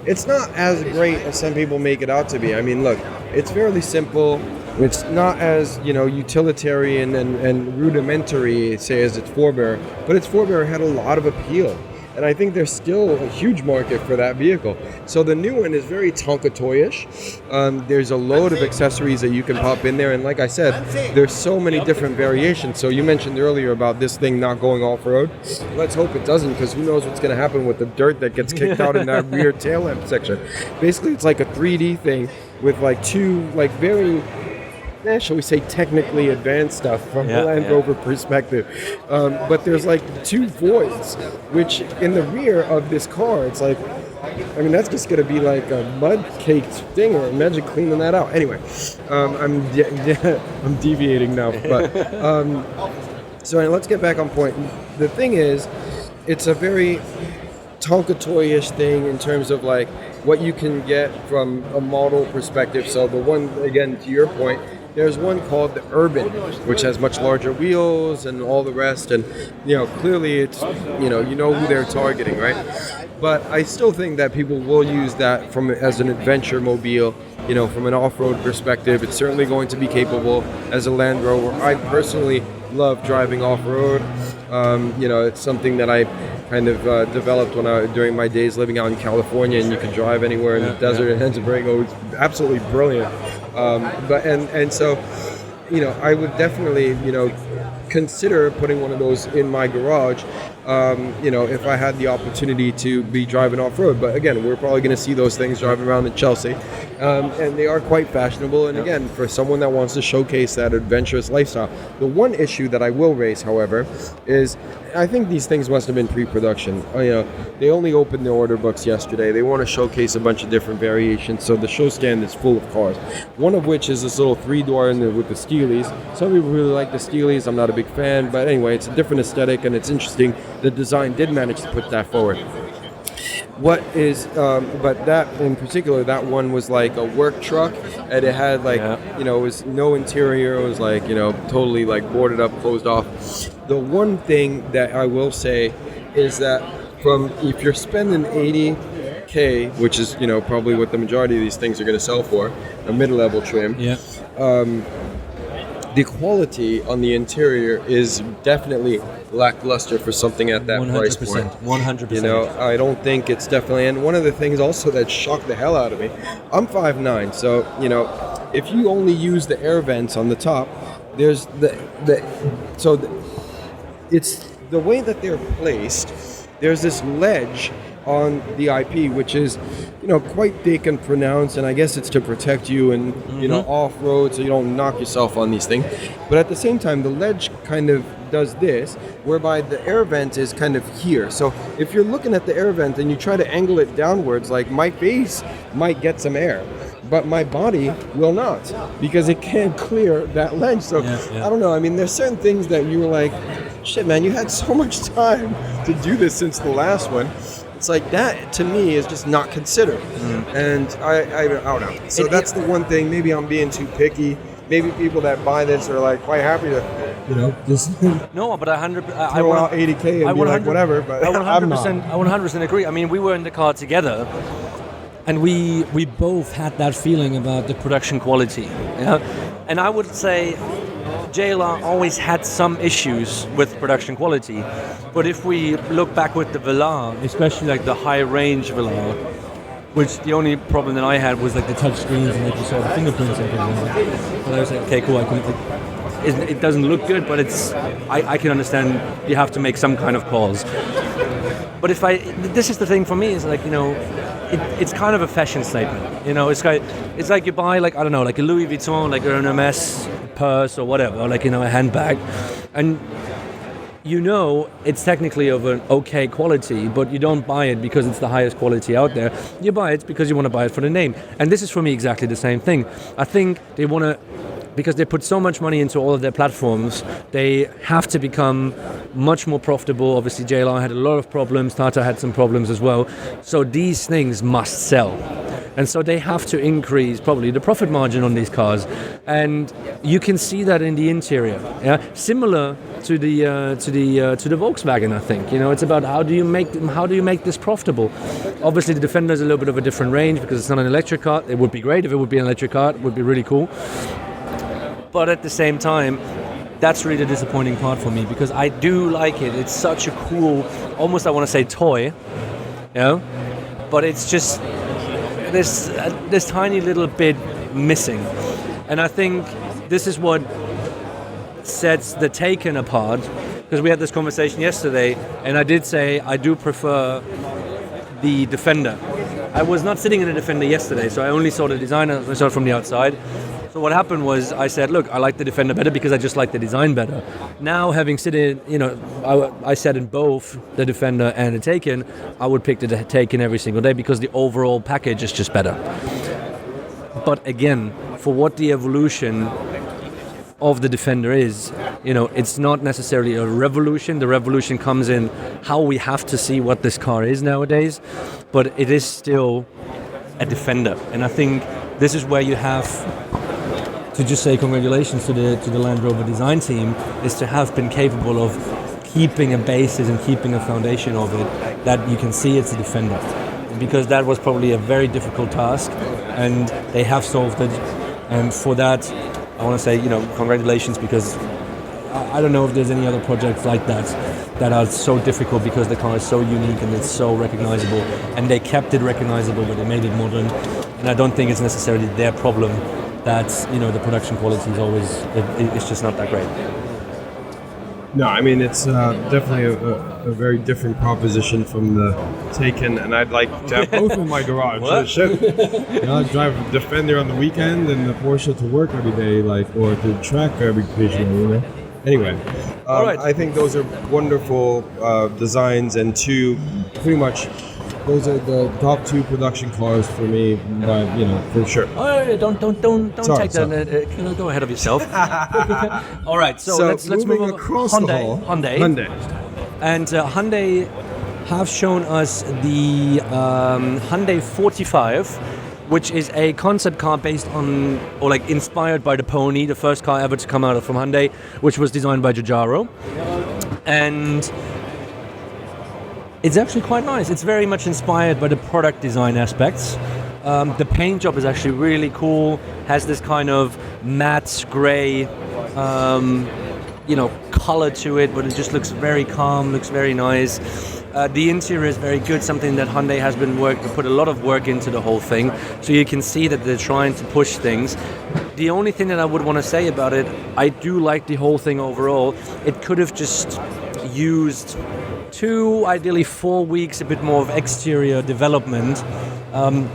It's not as great as some people make it out to be. I mean, look, it's fairly simple. It's not as, utilitarian and rudimentary, say, as its forebearer. But its forebearer had a lot of appeal. And I think there's still a huge market for that vehicle. So the new one is very Tonka toyish. There's a load of accessories that you can pop in there. And like I said, there's so many different variations. So you mentioned earlier about this thing not going off-road. Let's hope it doesn't, because who knows what's going to happen with the dirt that gets kicked out in that rear tail lamp section. Basically, it's like a 3D thing with like two like very... shall we say, technically advanced stuff from the Land Rover perspective. But there's like 2 voids, which in the rear of this car, it's like, I mean, that's just going to be like a mud-caked thing. Or imagine cleaning that out. Anyway, I'm deviating now. But so let's get back on point. The thing is, it's a very Tonka toyish thing in terms of like what you can get from a model perspective. So the one, again, to your point, there's one called the Urban, which has much larger wheels and all the rest, and clearly it's you know who they're targeting, right? But I still think that people will use that as an adventure mobile. From an off-road perspective, it's certainly going to be capable as a Land Rover. I personally love driving off-road. It's something that I kind of developed during my days living out in California, and you can drive anywhere in the desert and Enzabrego. It's absolutely brilliant. So, I would definitely, consider putting one of those in my garage, if I had the opportunity to be driving off-road. But again, we're probably going to see those things driving around in Chelsea, and they are quite fashionable. And again, for someone that wants to showcase that adventurous lifestyle. The one issue that I will raise, however, is I think these things must have been pre-production. They only opened the order books yesterday. They want to showcase a bunch of different variations, so the show stand is full of cars. One of which is this little 3-door with the Steelies. Some people really like the Steelies. I'm not a big fan, but anyway, it's a different aesthetic, and it's interesting. The design did manage to put that forward. But that in particular, that one was like a work truck, and it had it was no interior. It was like, totally like boarded up, closed off. The one thing that I will say is that if you're spending $80K, which is, probably what the majority of these things are going to sell for, a mid-level trim, the quality on the interior is definitely lackluster for something at that 100%, price point. 100%. I don't think it's definitely. And one of the things also that shocked the hell out of me, I'm 5'9", so if you only use the air vents on the top, there's it's the way that they're placed. There's this ledge on the IP, which is, quite thick and pronounced, and I guess it's to protect you and, off-road so you don't knock yourself on these things. But at the same time, the ledge kind of does this, whereby the air vent is kind of here. So if you're looking at the air vent and you try to angle it downwards, like my face might get some air, but my body will not, because it can't clear that ledge. So I don't know. I mean, there's certain things that you were like, shit, man, you had so much time to do this since the last one. It's like that, to me, is just not considered. And I don't know. So that's the one thing. Maybe I'm being too picky. Maybe people that buy this are like quite happy to, just no, but I throw out $80K and be like, whatever. But I 100% agree. I mean, we were in the car together, and we both had that feeling about the production quality. And I would say JLR always had some issues with production quality, but if we look back with the Velar, especially like the high range Velar, which the only problem that I had was like the touch screens and like you saw the fingerprints and everything. But I was like, okay, cool. It doesn't look good, but I can understand you have to make some kind of calls. But this is the thing for me, is like, it's kind of a fashion statement. It's like you buy like, I don't know, like a Louis Vuitton, like an Hermes purse or whatever, like, a handbag, and you know it's technically of an okay quality, but you don't buy it because it's the highest quality out there. You buy it because you want to buy it for the name. And this is for me exactly the same thing. I think they want to, because they put so much money into all of their platforms, they have to become much more profitable. Obviously, JLR had a lot of problems, Tata had some problems as well. So these things must sell. And so they have to increase probably the profit margin on these cars, and you can see that in the interior. Yeah, similar to the Volkswagen, I think. It's about how do you make this profitable. Obviously, the Defender is a little bit of a different range because it's not an electric car. It would be great if it would be an electric car. It would be really cool. But at the same time, that's really the disappointing part for me, because I do like it. It's such a cool, almost I want to say toy, but it's just this tiny little bit missing. And I think this is what sets the Taycan apart, because we had this conversation yesterday, and I did say I do prefer the Defender. I was not sitting in the Defender yesterday, so I only saw the design, I saw it from the outside. So what happened was I said, look, I like the Defender better because I just like the design better. Now, having sitting, I sat in both the Defender and the Taycan, I would pick the Taycan every single day because the overall package is just better. But again, for what the evolution of the Defender is, it's not necessarily a revolution. The revolution comes in how we have to see what this car is nowadays, but it is still a Defender. And I think this is where you have to just say congratulations to the Land Rover design team, is to have been capable of keeping a basis and keeping a foundation of it that you can see it's a Defender, because that was probably a very difficult task and they have solved it. And for that I want to say congratulations, because I don't know if there's any other projects like that are so difficult, because the car is so unique and it's so recognizable, and they kept it recognizable but they made it modern. And I don't think it's necessarily their problem that the production quality is always it's just not that great. No, I mean it's definitely a very different proposition from the Taycan, and I'd like to have both in my garage. I drive a Defender on the weekend and the Porsche to work every day, or to the track every occasion. Anyway, all right. I think those are wonderful designs, and pretty much. Those are the top two production cars for me, for sure. Oh, don't take that. Go ahead of yourself. All right, so let's move across Hyundai. And Hyundai have shown us the Hyundai 45, which is a concept car based on, or inspired by the Pony, the first car ever to come out from Hyundai, which was designed by Giugiaro. And it's actually quite nice. It's very much inspired by the product design aspects. The paint job is actually really cool. Has this kind of matte grey, color to it, but it just looks very calm, looks very nice. The interior is very good, something that Hyundai has put a lot of work into the whole thing. So you can see that they're trying to push things. The only thing that I would want to say about it, I do like the whole thing overall. It could have just used 2, ideally 4 weeks, a bit more of exterior development.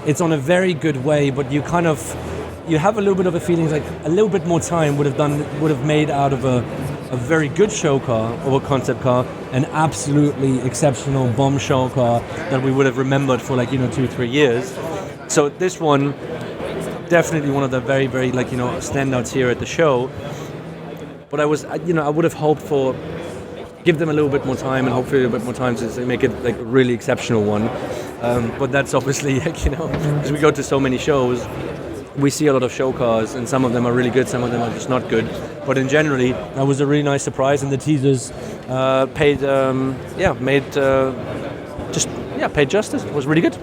It's on a very good way, but you have a little bit of a feeling like a little bit more time would have made out of a very good show car or a concept car an absolutely exceptional bombshell car that we would have remembered for 2-3 years. So this one definitely one of the very, very standouts here at the show. But I would have hoped for give them a little bit more time, and hopefully a little bit more time to make it a really exceptional one. But that's obviously as we go to so many shows, we see a lot of show cars, and some of them are really good, some of them are just not good. But in generally, that was a really nice surprise, and the teasers paid justice. It was really good.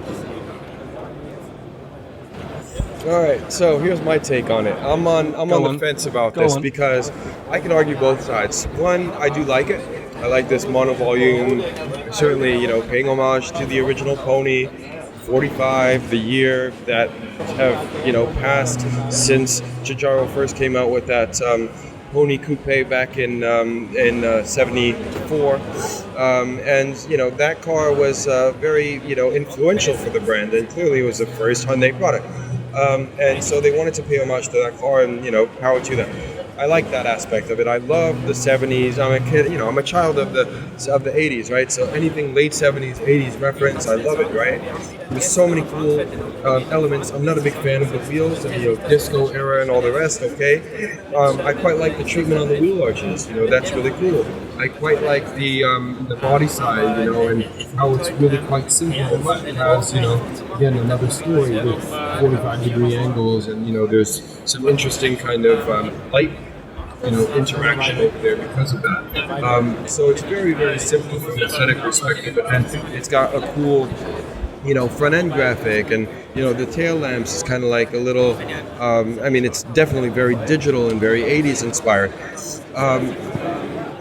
All right, so here's my take on it. I'm on the fence about this because I can argue both sides. One, I do like it. I like this monovolume. Certainly, paying homage to the original Pony. 45, the year that have passed since Giugiaro first came out with that Pony Coupe back in '74, and that car was very influential for the brand, and clearly it was the first Hyundai product. And so they wanted to pay homage to that car, and power to them. I like that aspect of it. I love the 70s. I'm a kid, I'm a child of the 80s, right? So anything late 70s, 80s reference, I love it, right? There's so many cool elements. I'm not a big fan of the wheels and the disco era and all the rest, okay? I quite like the treatment on the wheel arches, that's really cool. I quite like the body side, and how it's really quite simple. It has, again, another story with 45-degree angles, and there's some interesting kind of light, interaction over there because of that. So it's very, very simple from an aesthetic perspective, and it's got a cool, front end graphic, and the tail lamps is kind of like a little. It's definitely very digital and very 80s inspired.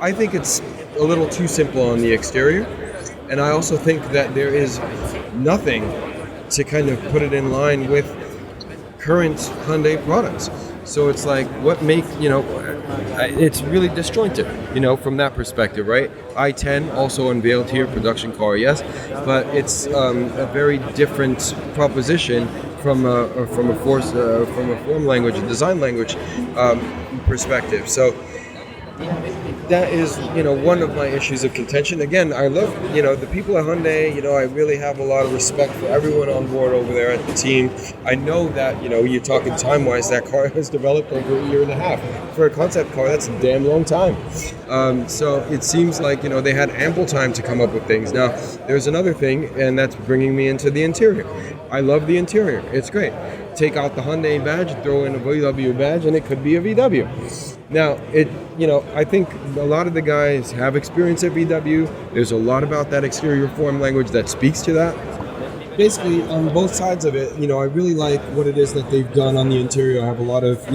I think it's a little too simple on the exterior, and I also think that there is nothing to kind of put it in line with current Hyundai products. So it's like, what make, it's really disjointed, from that perspective, right? i10 also unveiled here, production car, yes, but it's a very different proposition from a form language, a design language perspective. So that is, one of my issues of contention. Again, I love, the people at Hyundai, I really have a lot of respect for everyone on board over there at the team. I know that, you're talking time-wise, that car has developed over a year and a half. For a concept car, that's a damn long time. So it seems like, they had ample time to come up with things. Now, there's another thing, and that's bringing me into the interior. I love the interior. It's great. Take out the Hyundai badge, throw in a VW badge, and it could be a VW. Now, I think a lot of the guys have experience at VW. There's a lot about that exterior form language that speaks to that. Basically, on both sides of it, I really like what it is that they've done on the interior. I have a lot of,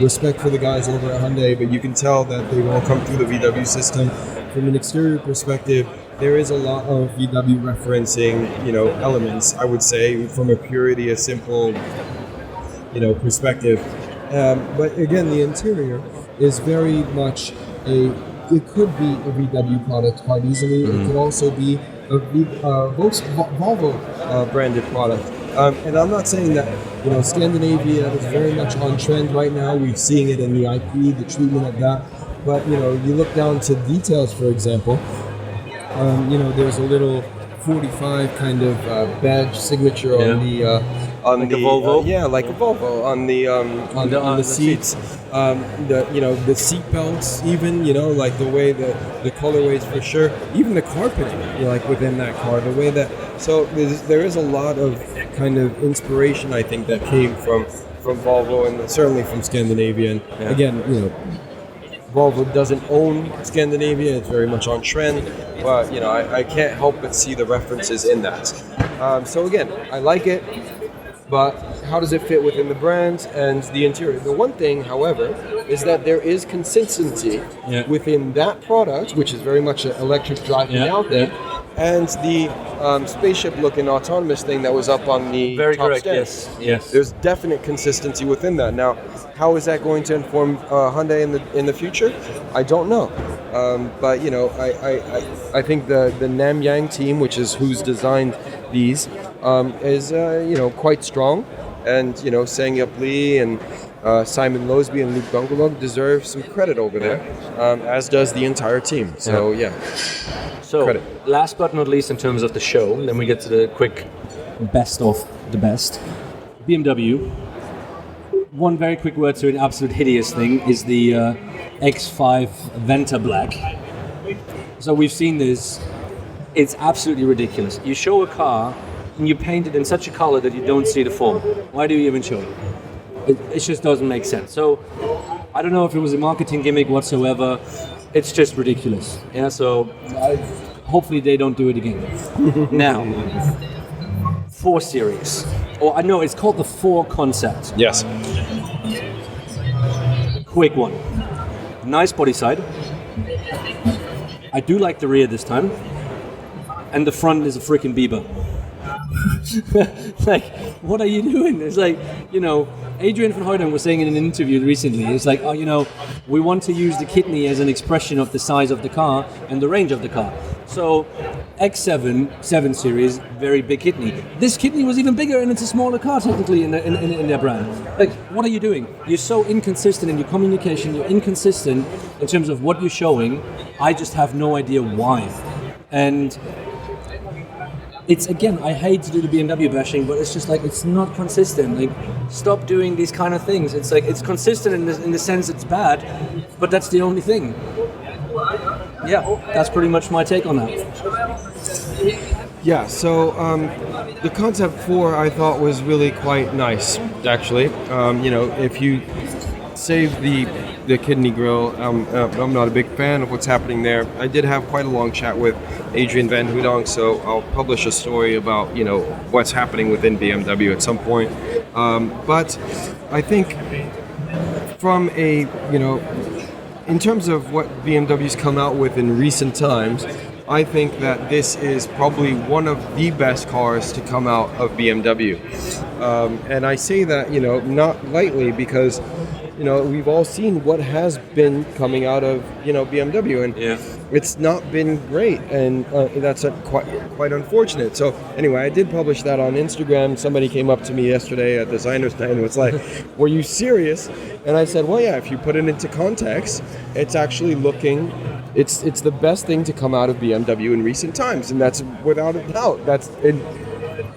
respect for the guys over at Hyundai, but you can tell that they've all come through the VW system. From an exterior perspective, there is a lot of VW referencing, elements, I would say, from a purity, a simple, perspective. But again, the interior is very much it could be a VW product quite easily. It could also be a Volvo branded product. And I'm not saying that, Scandinavia is very much on trend right now. We're seeing it in the IP, the treatment of that. But, you look down to details, for example, there's a little 45 kind of badge signature on the Volvo. Like a Volvo on the seats. The seat belts, even, like the way the colorways for sure, even the carpeting, like within that car, the way that, so there is a lot of kind of inspiration, I think, that came from Volvo and certainly from Scandinavia. And again, Volvo doesn't own Scandinavia, it's very much on trend, but I can't help but see the references in that. So again, I like it, but how does it fit within the brand and the interior? The one thing, however, is that there is consistency within that product, which is very much an electric driving out there, and the spaceship-looking autonomous thing that was up on the very top correct. stand. Yes. There's definite consistency within that. Now, how is that going to inform Hyundai in the future? I don't know. But I think the Namyang team, which is who's designed these, is quite strong, and Sang-Yup Lee and Simon Losby and Luke Dunkelog deserve some credit over there, as does the entire team. So So, credit. Last but not least in terms of the show, then we get to the quick best of the best. BMW. One very quick word to an absolute hideous thing is the X5 Venta Black. So we've seen this. It's absolutely ridiculous. You show a car and you paint it in such a color that you don't see the form. Why do you even show it? It just doesn't make sense. So I don't know if it was a marketing gimmick whatsoever. It's just ridiculous. Yeah. So hopefully they don't do it again. Now, 4 Series. Or I know it's called the 4 concept. Yes. Quick one. Nice body side. I do like the rear this time. And the front is a freaking Bieber. Like, what are you doing? It's like, Adrian van Hooydonk was saying in an interview recently, it's like, oh, we want to use the kidney as an expression of the size of the car and the range of the car. So X7, 7 Series, very big kidney. This kidney was even bigger, and it's a smaller car technically in their brand. Like, what are you doing? You're so inconsistent in your communication, you're inconsistent in terms of what you're showing. I just have no idea why. And it's, again, I hate to do the BMW bashing, but it's just like, it's not consistent. Like, stop doing these kind of things. It's like, it's consistent in the sense it's bad, but that's the only thing. Yeah, that's pretty much my take on that. Yeah, so the Concept 4 I thought was really quite nice, actually. If you save the kidney grille, I'm not a big fan of what's happening there. I did have quite a long chat with Adrian van Hooydonk, so I'll publish a story about, what's happening within BMW at some point. But I think from in terms of what BMW's come out with in recent times, I think that this is probably one of the best cars to come out of BMW. And I say that, not lightly, because, we've all seen what has been coming out of, BMW, and it's not been great, and that's quite unfortunate. So anyway, I did publish that on Instagram. Somebody came up to me yesterday at Designers Night and was like, were you serious? And I said, well, yeah, if you put it into context, it's actually it's the best thing to come out of BMW in recent times, and that's without a doubt.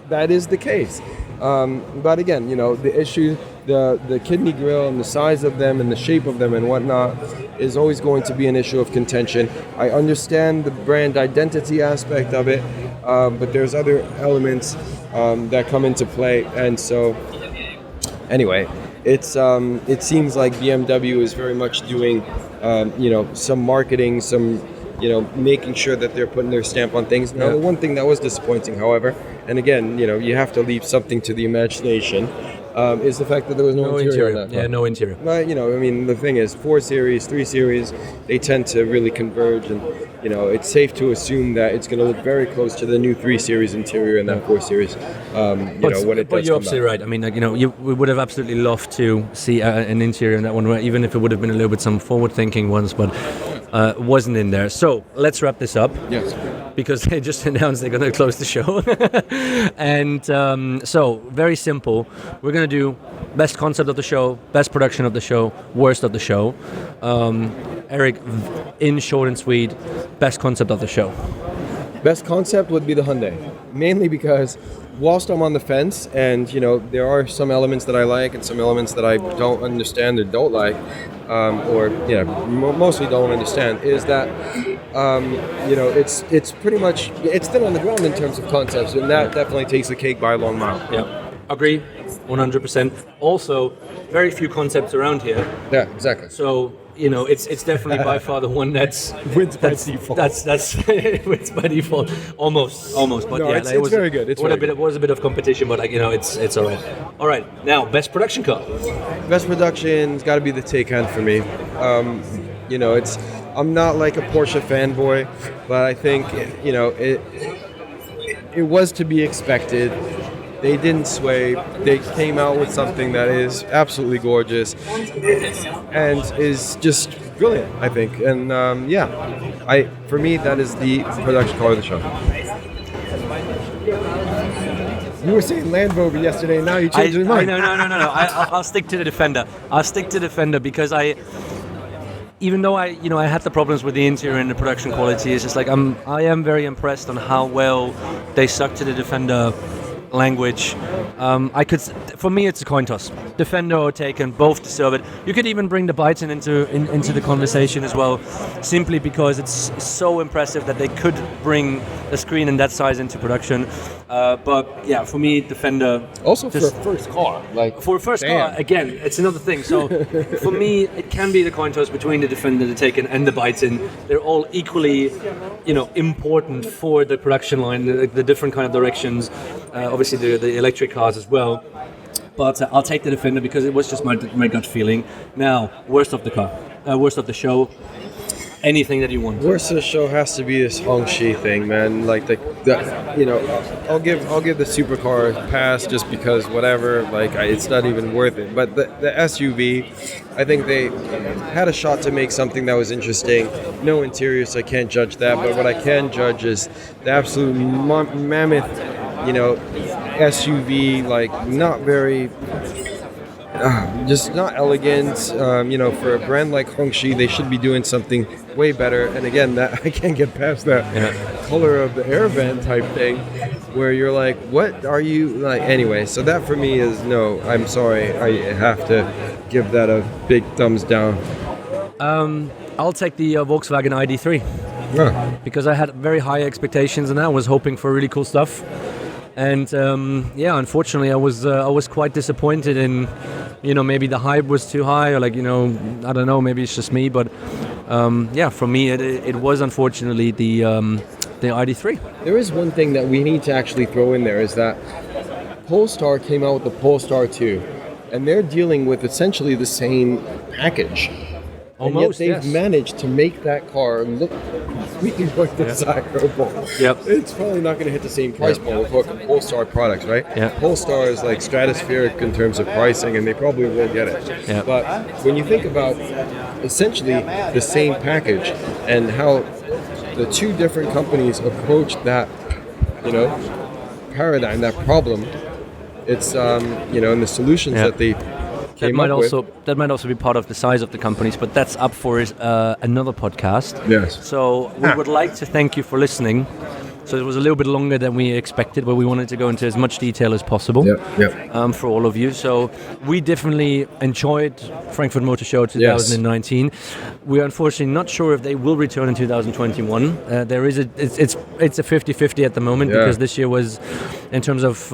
That is the case. But again, the issue, the kidney grille and the size of them and the shape of them and whatnot is always going to be an issue of contention. I understand the brand identity aspect of it, but there's other elements that come into play, and so anyway, it seems like BMW is very much doing some marketing, some making sure that they're putting their stamp on things. Now, the one thing that was disappointing, however, and again, you have to leave something to the imagination, is the fact that there was no interior on that car. Yeah, no interior. But, the thing is, 4 Series, 3 Series, they tend to really converge, and, it's safe to assume that it's going to look very close to the new 3 Series interior and that 4 Series, when it does come out. But you're absolutely right. I mean, we would have absolutely loved to see an interior in that one, even if it would have been a little bit some forward-thinking ones, but wasn't in there. So let's wrap this up. Yes. Because they just announced they're going to close the show. And so, very simple. We're going to do best concept of the show, best production of the show, worst of the show. Eric, in short and sweet, best concept of the show. Best concept would be the Hyundai, mainly because whilst I'm on the fence, and there are some elements that I like and some elements that I don't understand or don't like, mostly don't understand, is that it's pretty much, it's thin on the ground in terms of concepts, and that definitely takes the cake by a long mile. Yeah, agree, 100%. Also, very few concepts around here. Yeah, exactly. So it's definitely by far the one that's wins by default. That's wins by default, almost. But no, yeah, it's very good. It was a bit of competition, but it's all right. All right, now best production car. Best production's got to be the Taycan for me. I'm not like a Porsche fanboy, but I think it was to be expected. They didn't sway. They came out with something that is absolutely gorgeous and is just brilliant, I think. And for me, that is the production car of the show. You were saying Land Rover yesterday, now you changed your mind. No. I'll stick to the Defender. I'll stick to Defender because even though I had the problems with the interior and the production quality, it's just like I am very impressed on how well they stuck to the Defender language. For me, it's a coin toss. Defender or Taycan, both deserve it. You could even bring the Byton into the conversation as well, simply because it's so impressive that they could bring a screen in that size into production. But yeah, for me, Defender. Also for a first car, for a first car, again, it's another thing. So for me, it can be the coin toss between the Defender, the Taycan, and the Byton. They're all equally, important for the production line, the different kind of directions. Obviously, the electric cars as well. But I'll take the Defender because it was just my gut feeling. Now, worst of the show. anything that you want. Worst of the show has to be this Hongxi thing, man. Like I'll give the supercar a pass just because whatever. Like it's not even worth it. But the SUV, I think they had a shot to make something that was interesting. No interior, so I can't judge that. But what I can judge is the absolute mammoth, SUV. Like not very. Just not elegant. For a brand like Hongxi, they should be doing something way better. And again, that I can't get past that color of the air vent type thing, where you're like, what are you like? Anyway, so that for me is no. I'm sorry, I have to give that a big thumbs down. I'll take the Volkswagen ID3 because I had very high expectations and I was hoping for really cool stuff. And unfortunately, I was quite disappointed in, maybe the hype was too high, or I don't know, maybe it's just me, but for me, it was unfortunately the ID3. There is one thing that we need to actually throw in there is that Polestar came out with the Polestar 2, and they're dealing with essentially the same package. Almost, and yet they've managed to make that car look really more desirable. Yep. It's probably not going to hit the same price point. We're talking Polestar products, right? Yeah. Polestar is like stratospheric in terms of pricing, and they probably will get it. Yeah. But when you think about essentially the same package and how the two different companies approach that, paradigm, that problem, it's and the solutions that they that might also be part of the size of the companies, but that's up for another podcast. Yes. So we would like to thank you for listening. So it was a little bit longer than we expected, but we wanted to go into as much detail as possible for all of you. So we definitely enjoyed Frankfurt Motor Show 2019. Yes. We're unfortunately not sure if they will return in 2021. It's a 50-50 at the moment because this year was, in terms of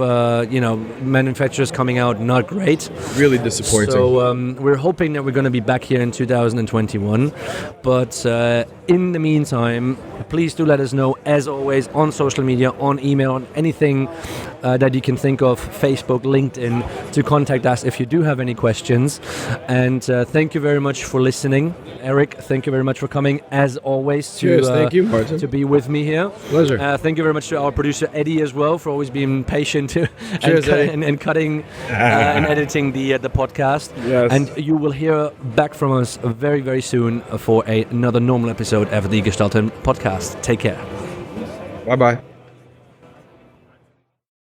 manufacturers coming out, not great. Really disappointing. So we're hoping that we're going to be back here in 2021. But in the meantime, please do let us know, as always, on social media, on email, on anything that you can think of, Facebook, LinkedIn, to contact us if you do have any questions. And thank you very much for listening. Eric, thank you very much for coming, as always, thank you, Martin, to be with me here. Pleasure. Thank you very much to our producer, Eddie, as well, for always being patient and cutting and editing the podcast. Yes. And you will hear back from us very, very soon for another normal episode of the Gestalten podcast. Take care. Bye-bye.